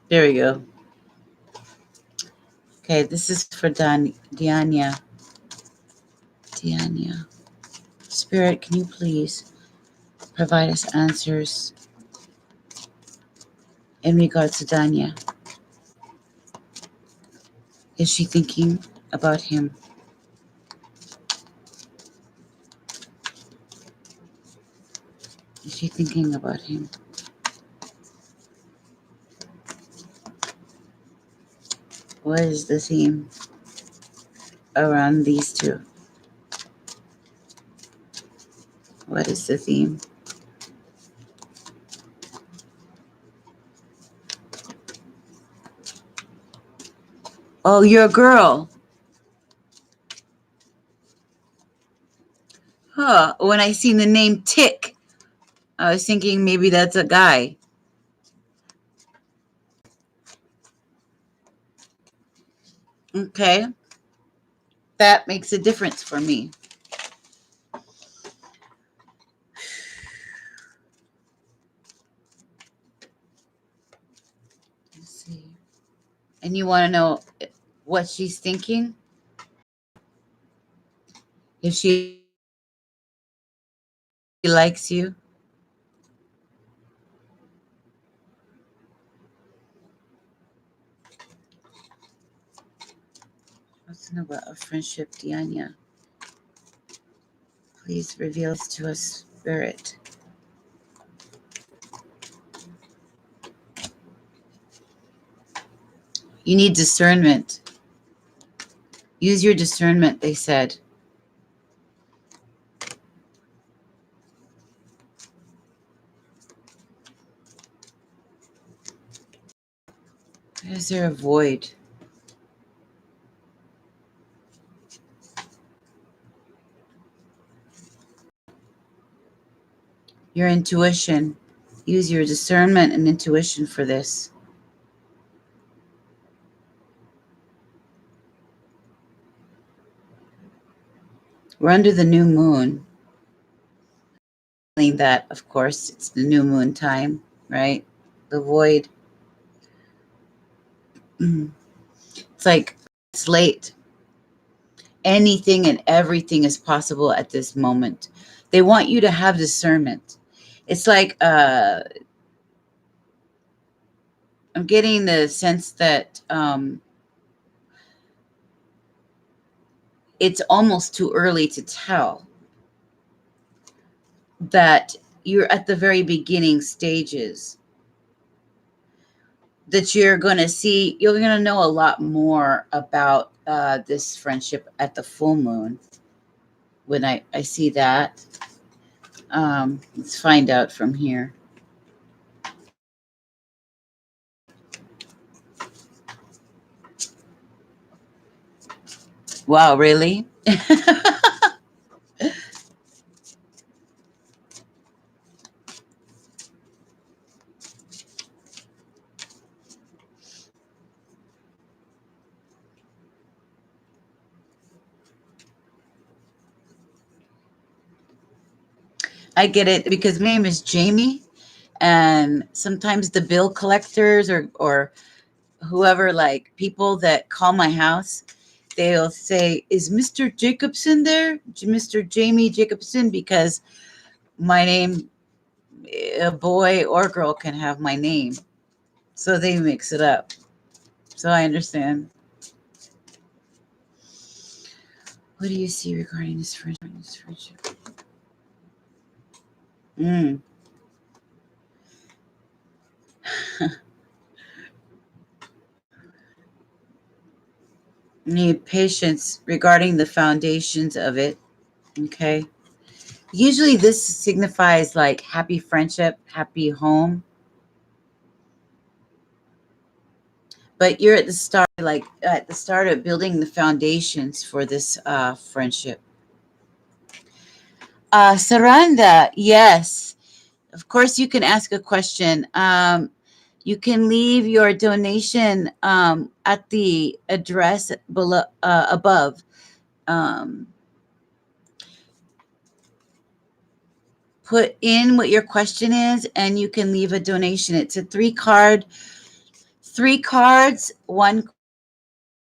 There we go. Okay, this is for Diania. Diania. Spirit, can you please provide us answers in regards to Dania? Is she thinking about him? is she thinking about him? What is the theme around these two? What is the theme? Oh, you're a girl. Huh. When I seen the name Tick, I was thinking maybe that's a guy. Okay. That makes a difference for me. Let's see. And you want to know what she's thinking? If she likes you? What's to know about a friendship, Diana? Please reveal this to us, Spirit. You need discernment. Use your discernment, they said. Why is there a void? Your intuition. Use your discernment and intuition for this. We're under the new moon. That, of course, it's the new moon time, right? The void. It's like it's late. Anything and everything is possible at this moment. They want you to have discernment. It's like I'm getting the sense that it's almost too early to tell that you're at the very beginning stages, that you're going to see, you're going to know a lot more about this friendship at the full moon. When I see that, let's find out from here. Wow, really? I get it because my name is Jamie, and sometimes the bill collectors or whoever, like people that call my house, they'll say, "Is Mr. Jacobson there? Mr. Jamie Jacobson?" Because my name, a boy or girl can have my name, so they mix it up. So I understand. What do you see regarding this friendship? Mm. Need patience regarding the foundations of it. Okay. Usually this signifies like happy friendship, happy home. But you're at the start, like at the start of building the foundations for this friendship. Saranda, yes. Of course, you can ask a question. You can leave your donation at the address below, above. Um, put in what your question is, and you can leave a donation. It's a three cards, one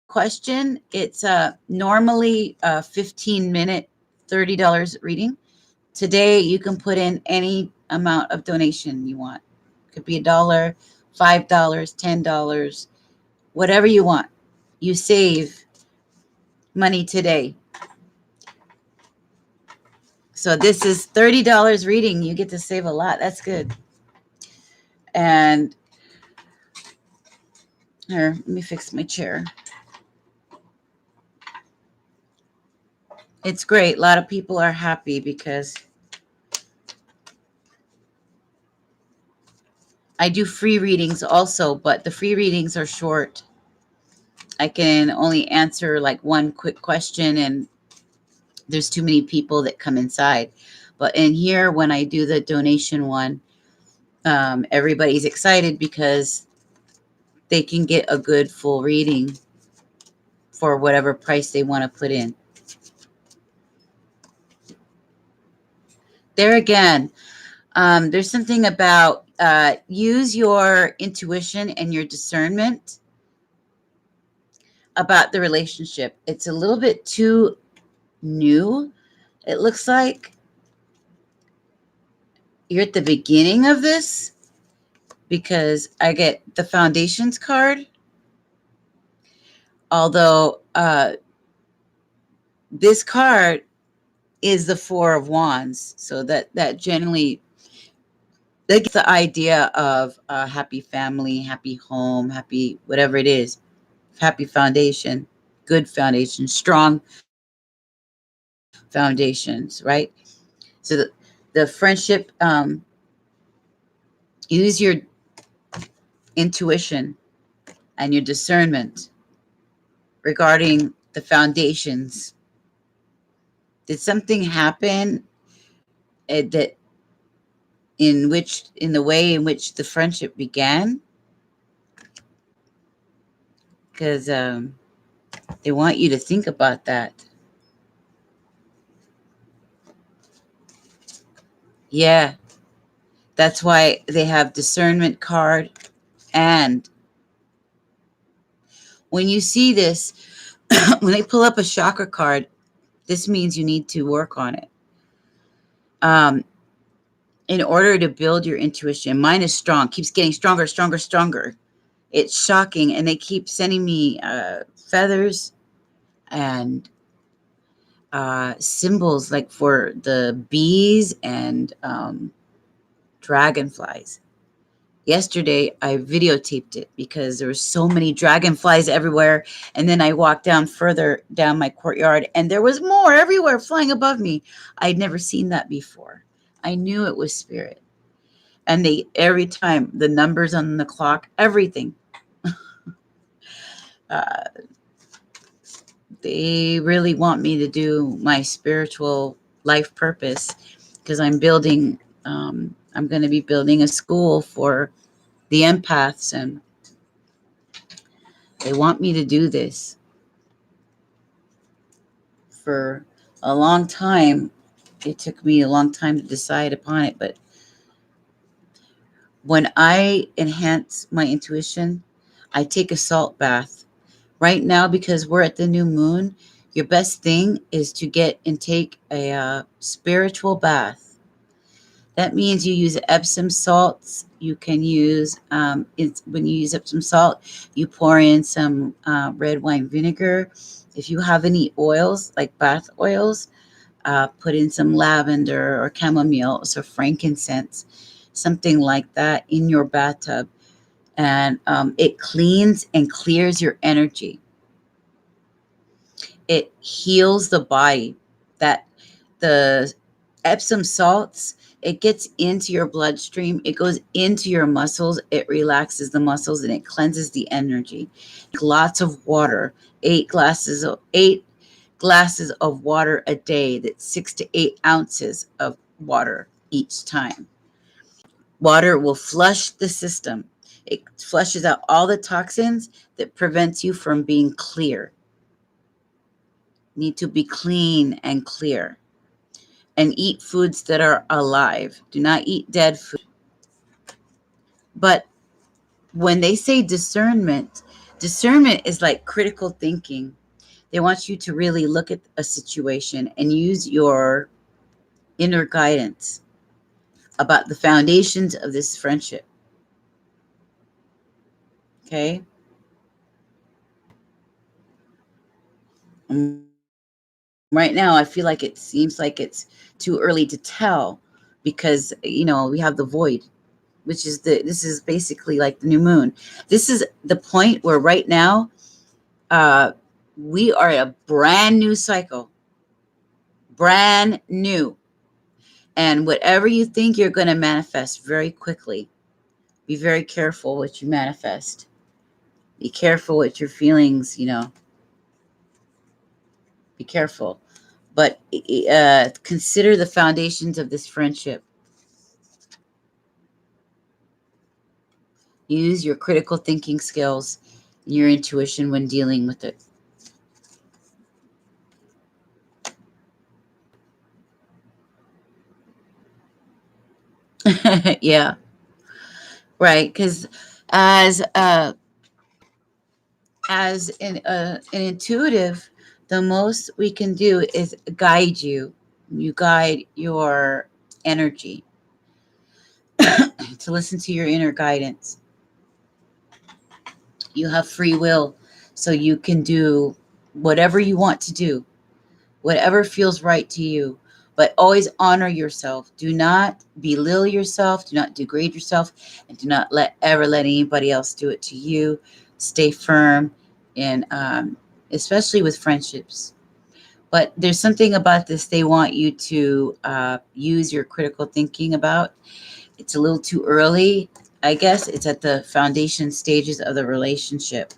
question. It's normally a 15-minute, $30 reading. Today, you can put in any amount of donation you want. It could be $1, $5, $10, whatever you want. You save money today. So this is $30 reading. You get to save a lot. That's good. And here, let me fix my chair. It's great. A lot of people are happy because I do free readings also, but the free readings are short. I can only answer like one quick question, and there's too many people that come inside. But in here, when I do the donation one, everybody's excited because they can get a good full reading for whatever price they want to put in. There again, there's something about use your intuition and your discernment about the relationship. It's a little bit too new. It looks like you're at the beginning of this because I get the foundations card. Although this card is the Four of Wands. So that generally, that gets the idea of a happy family, happy home, happy whatever it is, happy foundation, good foundation, strong foundations, right? So the friendship, use your intuition and your discernment regarding the foundations. Did something happen that in the way in which the friendship began? Because they want you to think about that. Yeah, that's why they have discernment card. And when you see this, when they pull up a chakra card, this means you need to work on it. In order to build your intuition, mine is strong, keeps getting stronger, stronger, stronger. It's shocking. And they keep sending me feathers and symbols like for the bees and dragonflies. Yesterday, I videotaped it because there were so many dragonflies everywhere. And then I walked down further down my courtyard, and there was more everywhere flying above me. I'd never seen that before. I knew it was spirit. And they, every time, the numbers on the clock, everything. Uh, they really want me to do my spiritual life purpose because I'm building, I'm going to be building a school for the empaths, and they want me to do this for a long time. It took me a long time to decide upon it, but when I enhance my intuition, I take a salt bath. Right now, because we're at the new moon, your best thing is to get and take a spiritual bath. That means you use Epsom salts. You can use, when you use Epsom salt, you pour in some red wine vinegar. If you have any oils, like bath oils, put in some lavender or chamomile or frankincense, something like that in your bathtub. And it cleans and clears your energy. It heals the body. That the Epsom salts, it gets into your bloodstream, it goes into your muscles, it relaxes the muscles, and it cleanses the energy. Lots of water, 8 glasses of water a day. That's 6 to 8 ounces of water each time. Water will flush the system. It flushes out all the toxins that prevents you from being clear. Need to be clean and clear. And eat foods that are alive. Do not eat dead food. But when they say discernment, discernment is like critical thinking. They want you to really look at a situation and use your inner guidance about the foundations of this friendship. Okay? I'm Right now, I feel like it seems like it's too early to tell because, we have the void, which is this is basically like the new moon. This is the point where right now, uh, we are a brand new cycle, brand new. And whatever you think you're going to manifest very quickly, be very careful what you manifest. Be careful with your feelings, be careful. But consider the foundations of this friendship. Use your critical thinking skills, your intuition when dealing with it. Yeah, right. Because as an intuitive, the most we can do is guide you. You guide your energy to listen to your inner guidance. You have free will, so you can do whatever you want to do, whatever feels right to you. But always honor yourself. Do not belittle yourself. Do not degrade yourself, and do not ever let anybody else do it to you. Stay firm, and especially with friendships. But there's something about this they want you to use your critical thinking about. It's a little too early. I guess it's at the foundation stages of the relationship.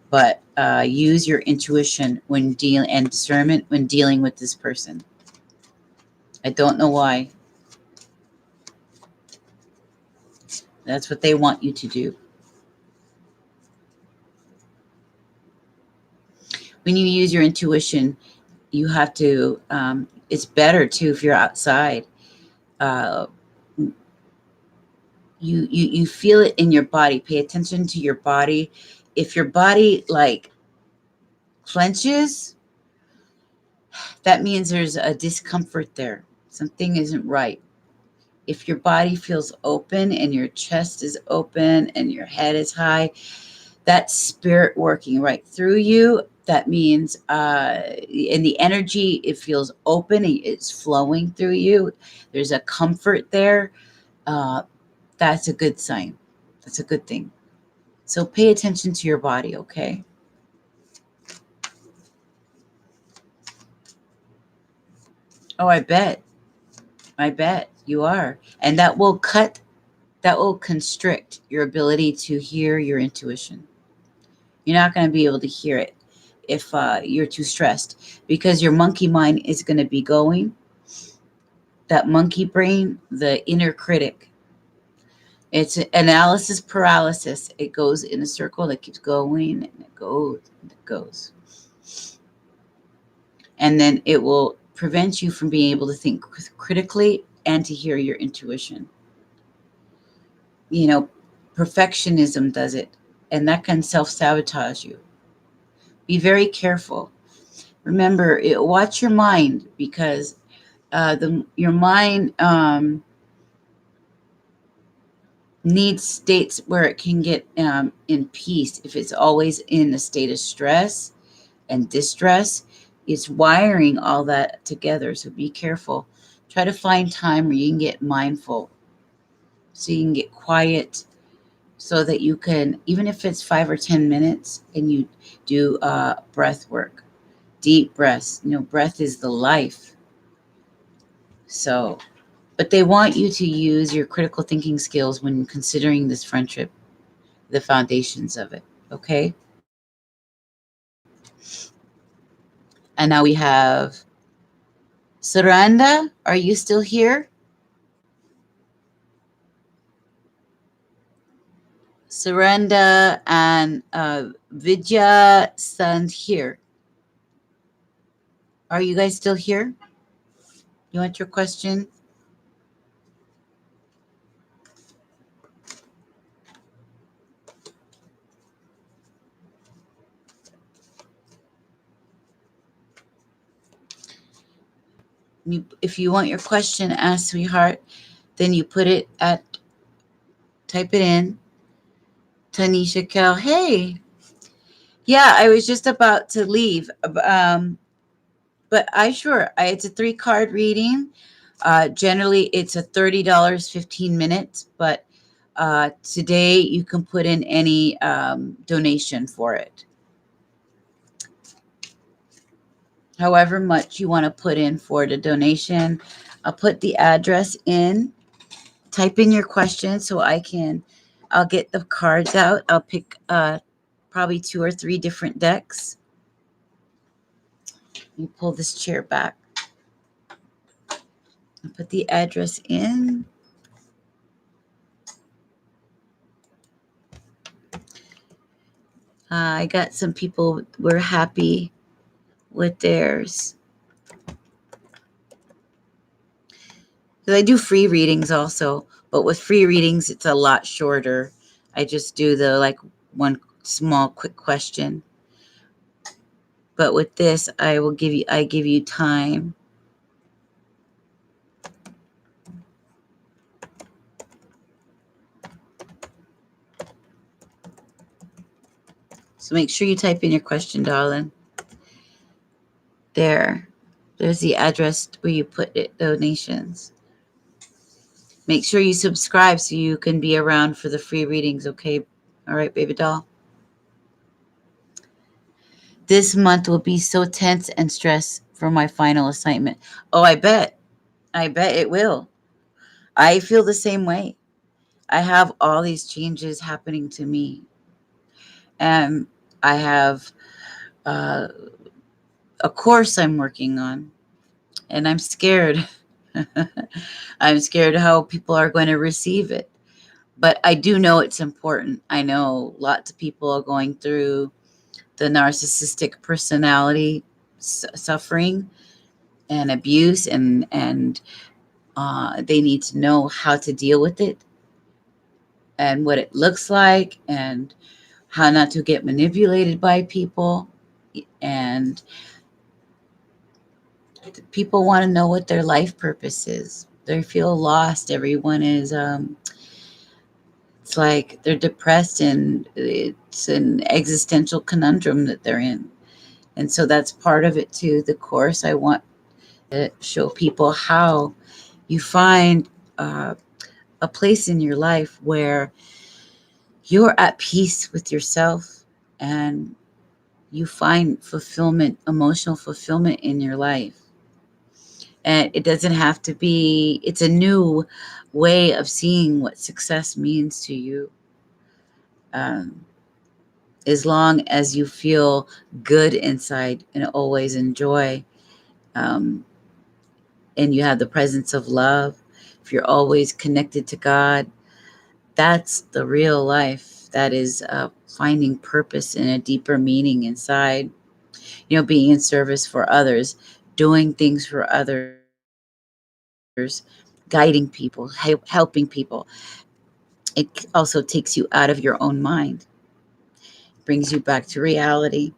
But use your intuition when dealing and discernment when dealing with this person. I don't know why. That's what they want you to do. When you use your intuition, you have to, it's better too if you're outside. Uh, you feel it in your body. Pay attention to your body. If your body like clenches, that means there's a discomfort there. Something isn't right. If your body feels open and your chest is open and your head is high, that's spirit working right through you. That means in the energy, it feels open, it's flowing through you. There's a comfort there. Uh, that's a good sign. That's a good thing. So pay attention to your body, okay? Oh, I bet. I bet you are. And that will constrict your ability to hear your intuition. You're not going to be able to hear it if you're too stressed, because your monkey mind is going to be going. That monkey brain, the inner critic, it's analysis paralysis. It goes in a circle that keeps going and it goes and it goes. And then it will prevent you from being able to think critically and to hear your intuition. Perfectionism does it, and that can self-sabotage you. Be very careful. Remember, watch your mind, because your mind needs states where it can get in peace. If it's always in a state of stress and distress, it's wiring all that together. So be careful. Try to find time where you can get mindful, so you can get quiet, so that you can, even if it's 5 or 10 minutes, and you do breath work, deep breaths. Breath is the life. So, but they want you to use your critical thinking skills when considering this friendship, the foundations of it. Okay. And now we have Saranda. Are you still here? Saranda and Vidya Sand here. Are you guys still here? You want your question? If you want your question asked, sweetheart, then you type it in. Tanisha Kel, hey. Yeah, I was just about to leave. But it's a 3-card reading. Generally, it's a $30, 15 minutes, but today you can put in any donation for it. However much you want to put in for the donation. I'll put the address in. Type in your question so I'll get the cards out. I'll pick probably 2 or 3 different decks. Let me pull this chair back. I'll put the address in. I got some people were happy with theirs. Because I do free readings also, but with free readings, it's a lot shorter. I just do the one small quick question. But with this, I give you time. So make sure you type in your question, darling. There's the address where you put it, donations. Make sure you subscribe so you can be around for the free readings, okay? All right, baby doll. This month will be so tense and stressed for my final assignment. Oh, I bet it will. I feel the same way. I have all these changes happening to me. And I have a course I'm working on, and I'm scared. I'm scared how people are going to receive it. But I do know it's important. I know lots of people are going through the narcissistic personality suffering and abuse, and they need to know how to deal with it and what it looks like and how not to get manipulated by people. And people want to know what their life purpose is. They feel lost. Everyone is it's like they're depressed, and it's an existential conundrum that they're in. And so that's part of it too. The course, I want to show people how you find a place in your life where you're at peace with yourself and you find fulfillment, emotional fulfillment in your life. And it doesn't have to be, it's a new way of seeing what success means to you. As long as you feel good inside and always enjoy, and you have the presence of love, if you're always connected to God, that's the real life. That is finding purpose and a deeper meaning inside. Being in service for others, doing things for others, guiding people, helping people. It also takes you out of your own mind, brings you back to reality,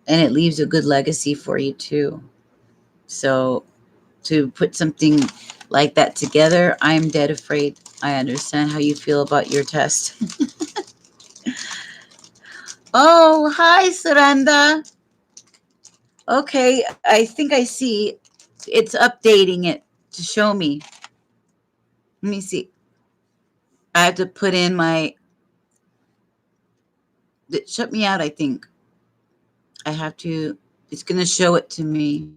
and it leaves a good legacy for you too. So to put something like that together, I'm dead afraid. I understand how you feel about your test. Oh, hi, Saranda. Okay, I think I see. It's updating it to show me. Let me see. I have to put in it shut me out, I think. I have to, it's going to show it to me.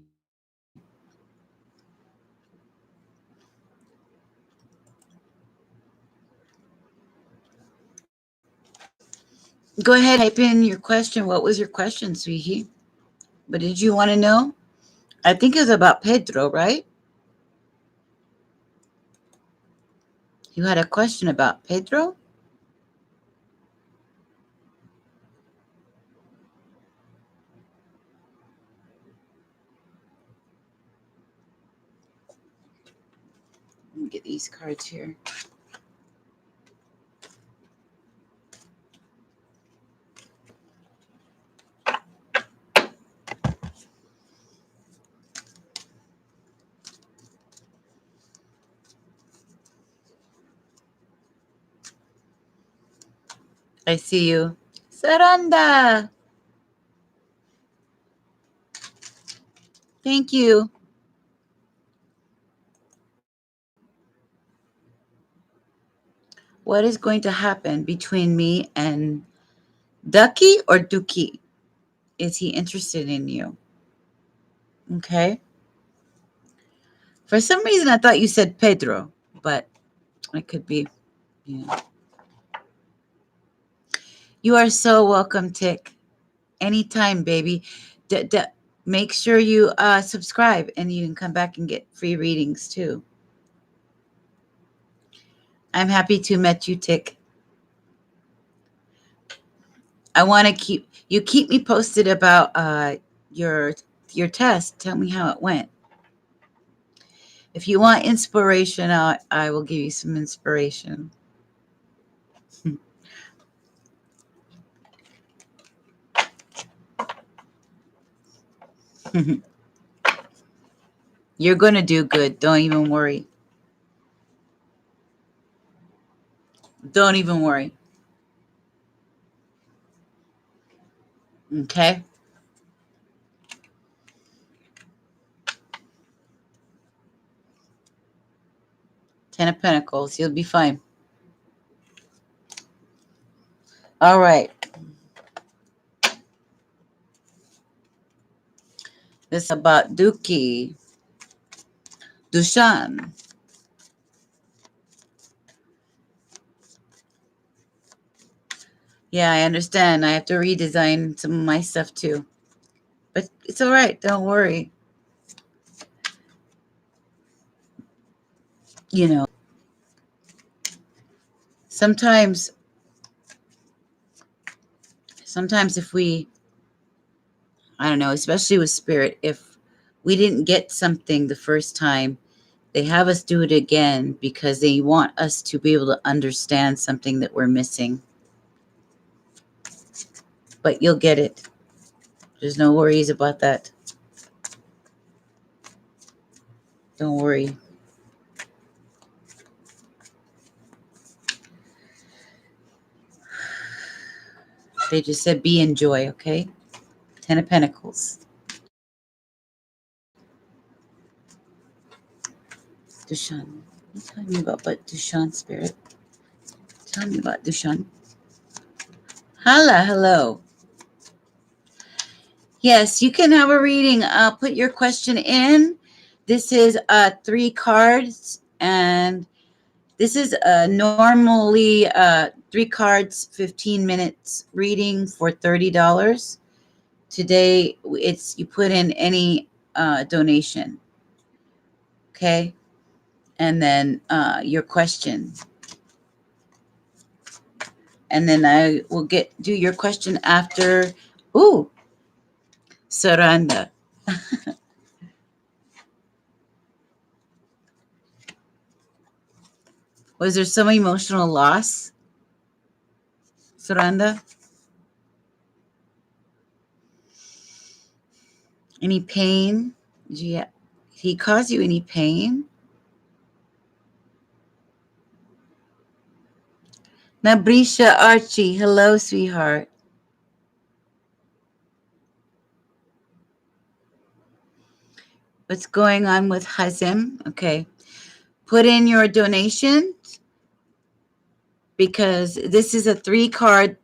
Go ahead, type in your question. What was your question, sweetie? What did you want to know? I think it was about Pedro, right? You had a question about Pedro? Let me get these cards here. I see you. Saranda. Thank you. What is going to happen between me and Ducky or Dookie? Is he interested in you? Okay. For some reason, I thought you said Pedro, but it could be, you know. You are so welcome, Tick. Anytime, baby. Make sure you subscribe, and you can come back and get free readings too. I'm happy to met you, Tick. I want to keep me posted about your test. Tell me how it went. If you want inspiration, I will give you some inspiration. You're going to do good. Don't even worry. Don't even worry. Okay? Ten of Pentacles. You'll be fine. All right. This is about Dookie. Dushan. Yeah, I understand. I have to redesign some of my stuff too. But it's all right. Don't worry. You know, sometimes if we, I don't know, especially with spirit, if we didn't get something the first time, they have us do it again because they want us to be able to understand something that we're missing. But you'll get it. There's no worries about that. Don't worry. They just said be in joy, okay? Ten of Pentacles. Dushan. Tell me about Dushan, spirit. Tell me about Dushan. Hello. Yes, you can have a reading. Put your question in. This is 3 cards, and this is normally 3 cards, 15 minutes reading for $30. Today, you put in any donation, okay? And then your question. And then I will do your question after. Ooh, Saranda. Was there some emotional loss, Saranda? Any pain? Did he cause you any pain? Nabrisha Archie, hello, sweetheart. What's going on with Hazem? Okay. Put in your donation because this is a 3 cards,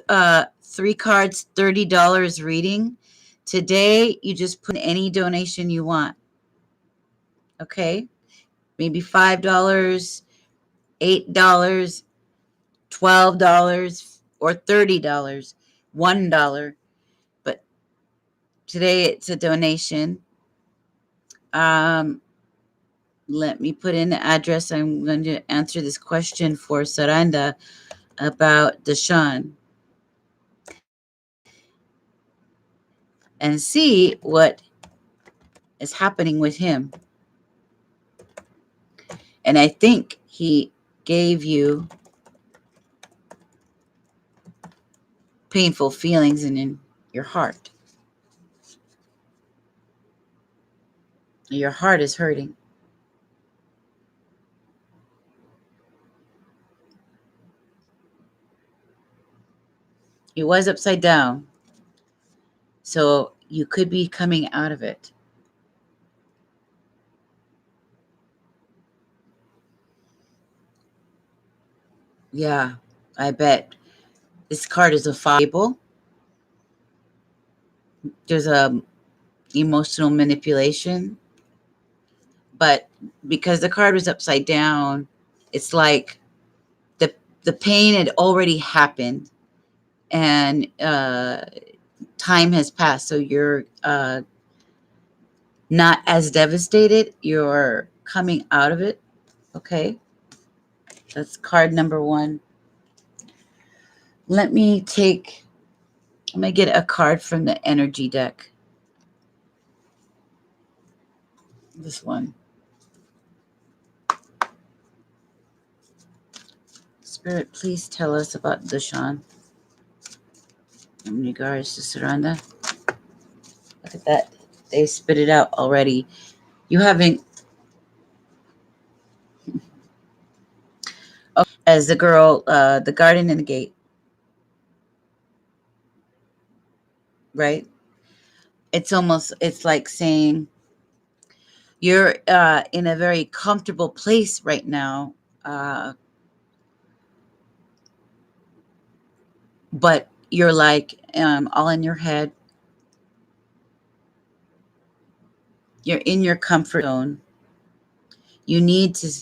$30 reading. Today, you just put in any donation you want. Okay? Maybe $5, $8, $12, or $30, $1. But today it's a donation. Let me put in the address. I'm going to answer this question for Saranda about Deshaun and see what is happening with him. And I think he gave you painful feelings in your heart. Your heart is hurting. It was upside down. So you could be coming out of it. Yeah, I bet. This card is a fable. There's a emotional manipulation, but because the card was upside down, it's like the the pain had already happened, and time has passed. So you're not as devastated. You're coming out of it. Okay, that's card number one. Let me take. Let me get a card from the energy deck. This one. Spirit, please tell us about Dushan in regards to Saranda. Look at that. They spit it out already. You haven't, oh, as the girl, the garden and the gate, right? It's almost, it's like saying you're in a very comfortable place right now, uh, but you're like all in your head. You're in your comfort zone. You need to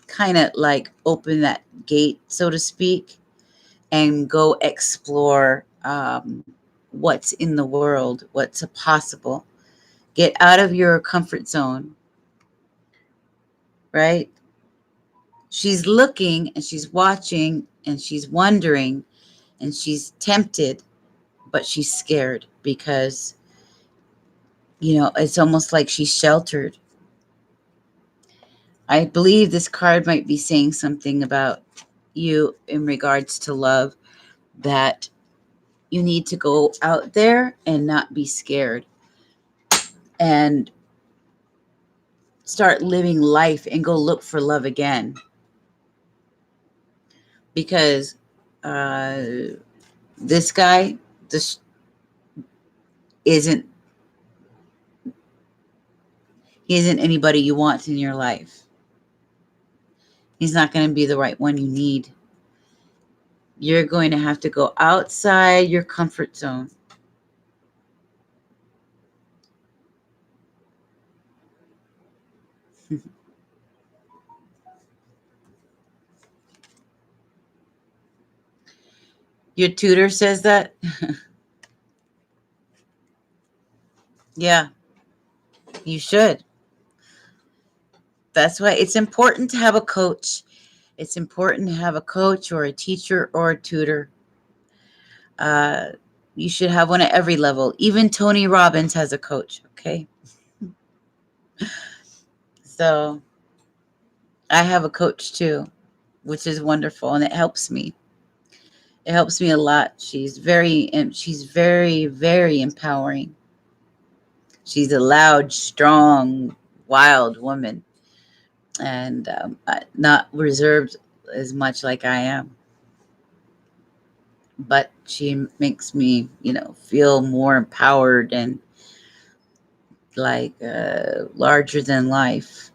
kind of like open that gate, so to speak, and go explore what's in the world, what's possible. Get out of your comfort zone, right? She's looking and she's watching and she's wondering and she's tempted, but she's scared because, it's almost like she's sheltered. I believe this card might be saying something about you in regards to love, that you need to go out there and not be scared and start living life and go look for love again. Because uh, this guy, this isn't he isn't anybody you want in your life. He's not going to be the right one you need. You're going to have to go outside your comfort zone. Your tutor says that? Yeah, you should. That's why it's important to have a coach. It's important to have a coach or a teacher or a tutor. Uh, you should have one at every level. Even Tony Robbins has a coach, okay? So I have a coach too, which is wonderful, and it helps me. It helps me a lot. She's very, very empowering. She's a loud, strong, wild woman, and not reserved as much like I am. But she makes me, feel more empowered and like larger than life.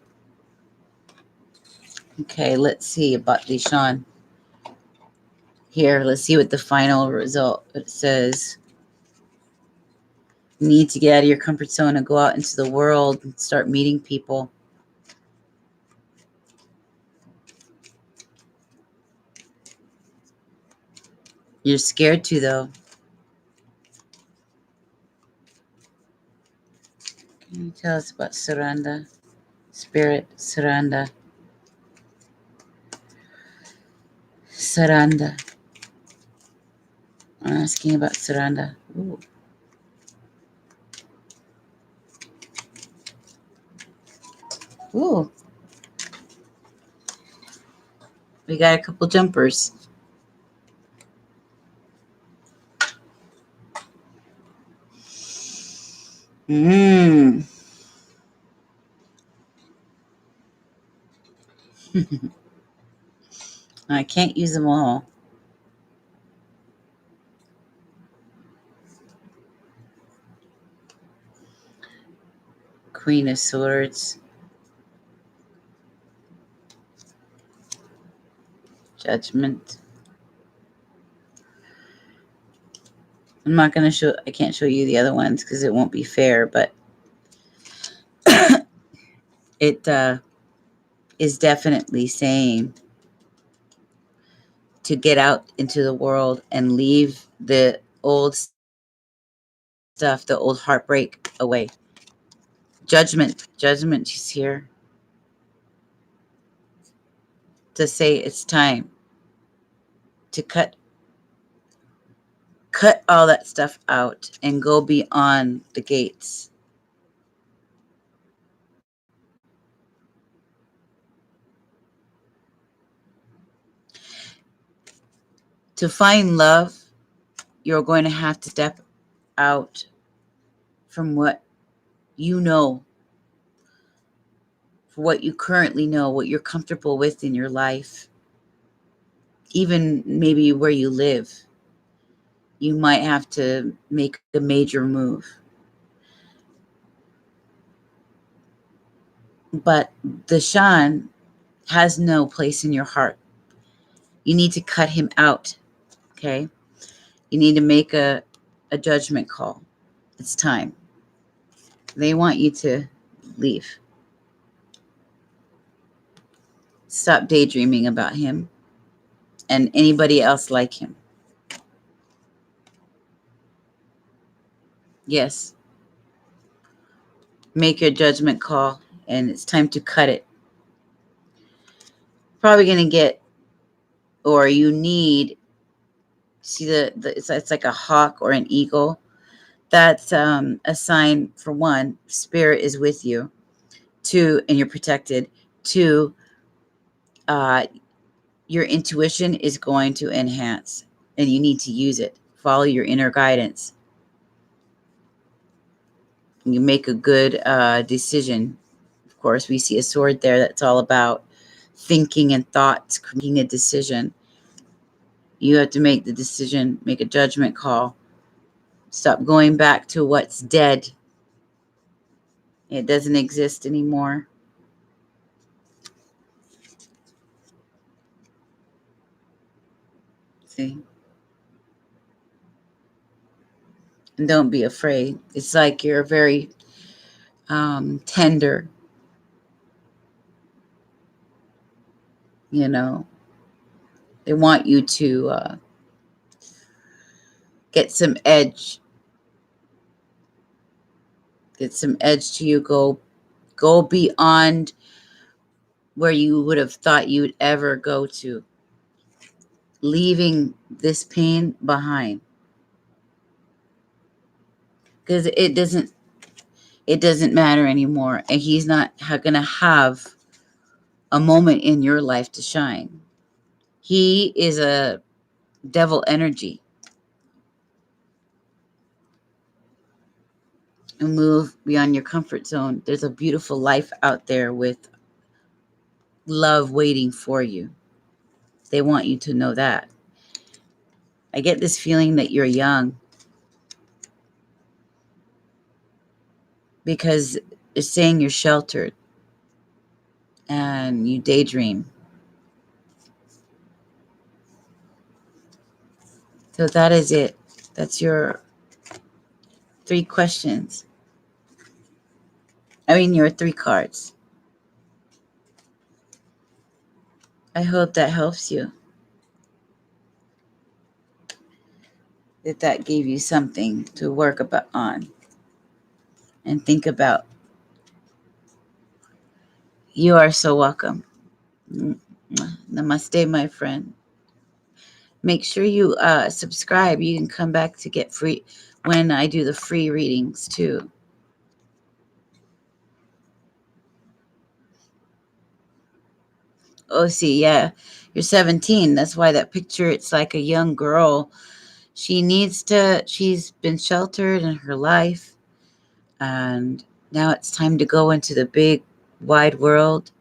Okay, let's see about Deshaun. Here, let's see what the final result it says. You need to get out of your comfort zone and go out into the world and start meeting people. You're scared to, though. Can you tell us about Saranda? Spirit, Saranda. Saranda. I'm asking about Saranda. Ooh. Ooh. We got a couple jumpers. Mmm. I can't use them all. Queen of Swords. Judgment. I'm not going to show, I can't show you the other ones because it won't be fair, but it is definitely saying to get out into the world and leave the old stuff, the old heartbreak away. Judgment. Judgment is here to say it's time to cut all that stuff out and go beyond the gates. To find love, you're going to have to step out from what you know, for what you currently know, what you're comfortable with in your life, even maybe where you live. You might have to make a major move. But the Shan has no place in your heart. You need to cut him out, okay? You need to make a judgment call. It's time. They want you to leave. Stop daydreaming about him and anybody else like him. Yes. Make your judgment call, and it's time to cut it. Probably going to get, or you need, see it's like a hawk or an eagle. That's a sign, for one, spirit is with you. Two, and you're protected. Two, your intuition is going to enhance, and you need to use it. Follow your inner guidance. You make a good decision. Of course, we see a sword there. That's all about thinking and thoughts, making a decision. You have to make the decision, make a judgment call. Stop going back to what's dead. It doesn't exist anymore. See? And don't be afraid. It's like you're very tender. You know, they want you to get some edge. Get some edge to you. Go beyond where you would have thought you'd ever go to. Leaving this pain behind. Because it doesn't matter anymore. And he's not going to have a moment in your life to shine. He is a devil energy. And move beyond your comfort zone. There's a beautiful life out there with love waiting for you. They want you to know that. I get this feeling that you're young because it's saying you're sheltered and you daydream. So that is it. That's your 3 questions. I mean, your 3 cards. I hope that helps you. That gave you something to work on and think about. You are so welcome. Namaste, my friend. Make sure you subscribe. You can come back to get free when I do the free readings too. Oh, see, yeah, you're 17. That's why that picture, it's like a young girl. She's been sheltered in her life, and now it's time to go into the big, wide world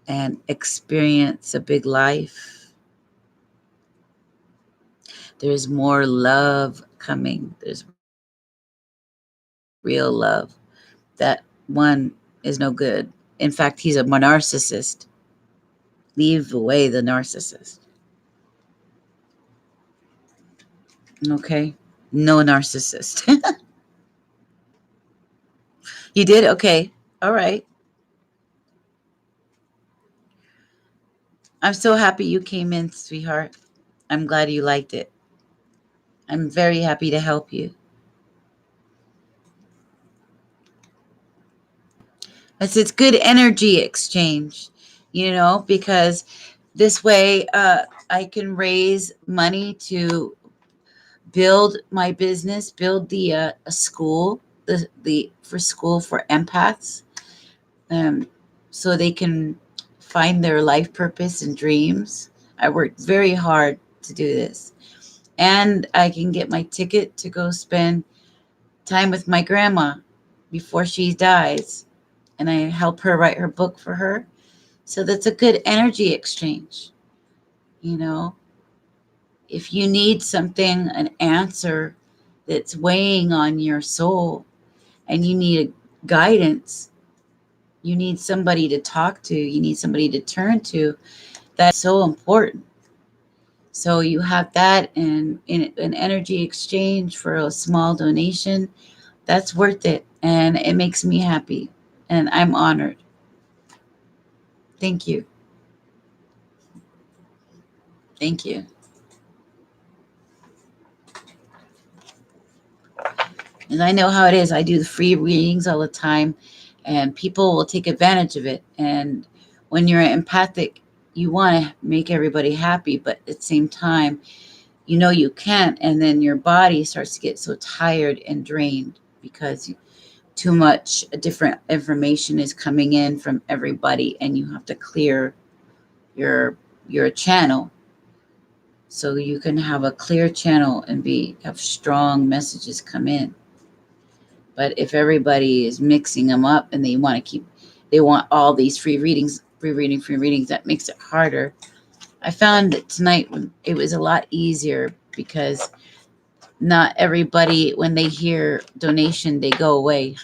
and experience a big life. There's more love coming. There's real love. That one is no good. In fact, he's a narcissist. Leave away the narcissist. Okay. No narcissist. You did? Okay. All right. I'm so happy you came in, sweetheart. I'm glad you liked it. I'm very happy to help you. It's good energy exchange, because this way I can raise money to build my business, build the a school, the for school for empaths, um, so they can find their life purpose and dreams. I worked very hard to do this, and I can get my ticket to go spend time with my grandma before she dies, and I help her write her book for her. So that's a good energy exchange. You know, if you need something, an answer that's weighing on your soul, and you need a guidance, you need somebody to talk to, you need somebody to turn to, that's so important. So you have that, and in an energy exchange for a small donation, that's worth it. And it makes me happy. And I'm honored. Thank you. Thank you. And I know how it is. I do the free readings all the time, and people will take advantage of it. And when you're empathic, you want to make everybody happy, but at the same time, you can't. And then your body starts to get so tired and drained because too much different information is coming in from everybody, and you have to clear your channel so you can have a clear channel and have strong messages come in. But if everybody is mixing them up and they want all these free readings, that makes it harder. I found that tonight it was a lot easier because not everybody, when they hear donation, they go away.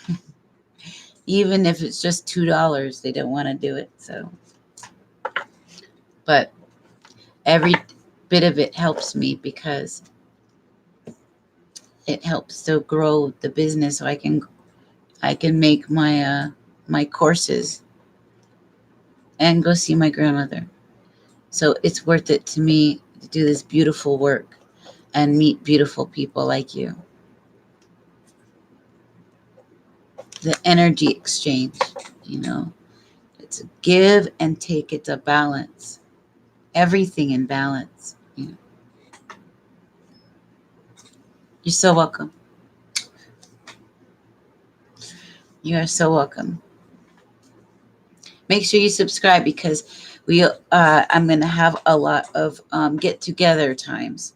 Even if it's just $2, they don't want to do it. So, but every bit of it helps me because it helps to grow the business so I can make my courses and go see my grandmother. So it's worth it to me to do this beautiful work and meet beautiful people like you. The energy exchange, it's a give and take. It's a balance. Everything in balance. You're so welcome. You are so welcome. Make sure you subscribe because I'm going to have a lot of get-together times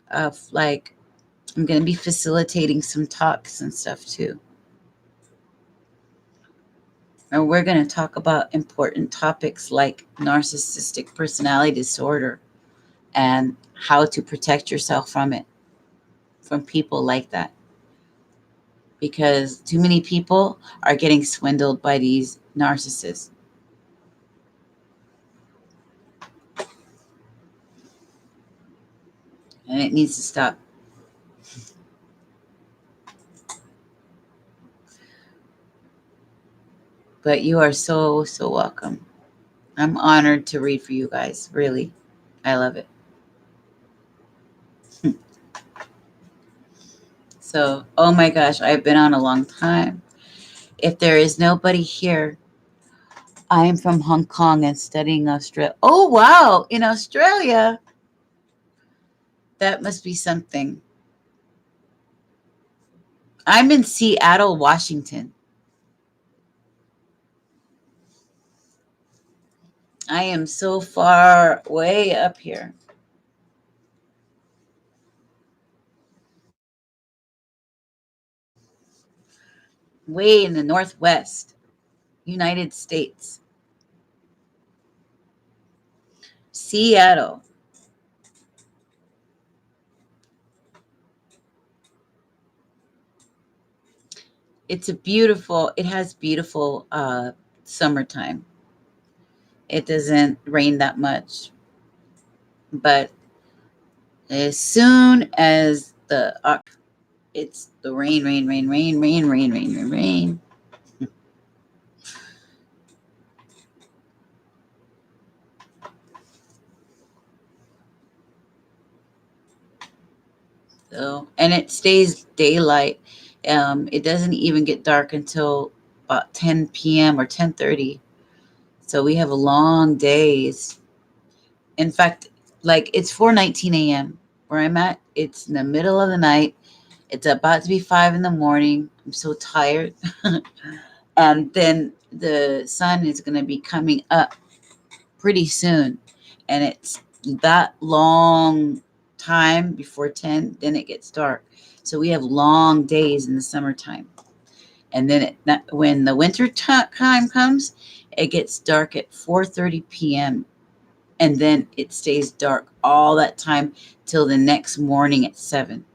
of I'm going to be facilitating some talks and stuff too. And we're going to talk about important topics like narcissistic personality disorder and how to protect yourself from it, from people like that. Because too many people are getting swindled by these narcissists. And it needs to stop. But you are so, so welcome. I'm honored to read for you guys. Really. I love it. So, oh my gosh, I've been on a long time. If there is nobody here, I am from Hong Kong and studying Australia. Oh, wow. In Australia. That must be something. I'm in Seattle, Washington. I am so far way up here. Way in the Northwest, United States. Seattle. It has beautiful summertime. It doesn't rain that much. But as soon as it's the rain, rain, rain, rain, rain, rain, rain, rain, rain. So, and it stays daylight. It doesn't even get dark until about 10 p.m. or 10:30. So we have long days. In fact, like it's 4:19 a.m. where I'm at. It's in the middle of the night. It's about to be 5 in the morning. I'm so tired. And then the sun is going to be coming up pretty soon. And it's that long time before 10, then it gets dark. So we have long days in the summertime. And then when the winter time comes, it gets dark at 4:30 p.m. And then it stays dark all that time till the next morning at 7.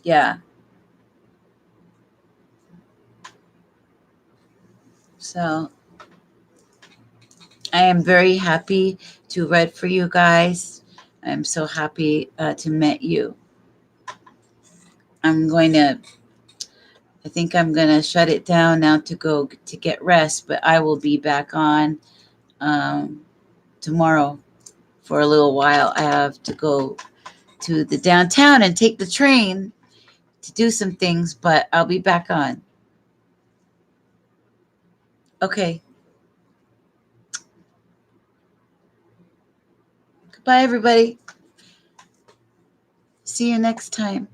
Yeah. So I am very happy to read for you guys. I'm so happy to meet you. I think I'm going to shut it down now to go to get rest, but I will be back on tomorrow for a little while. I have to go to the downtown and take the train to do some things, but I'll be back on. Okay. Goodbye, everybody. See you next time.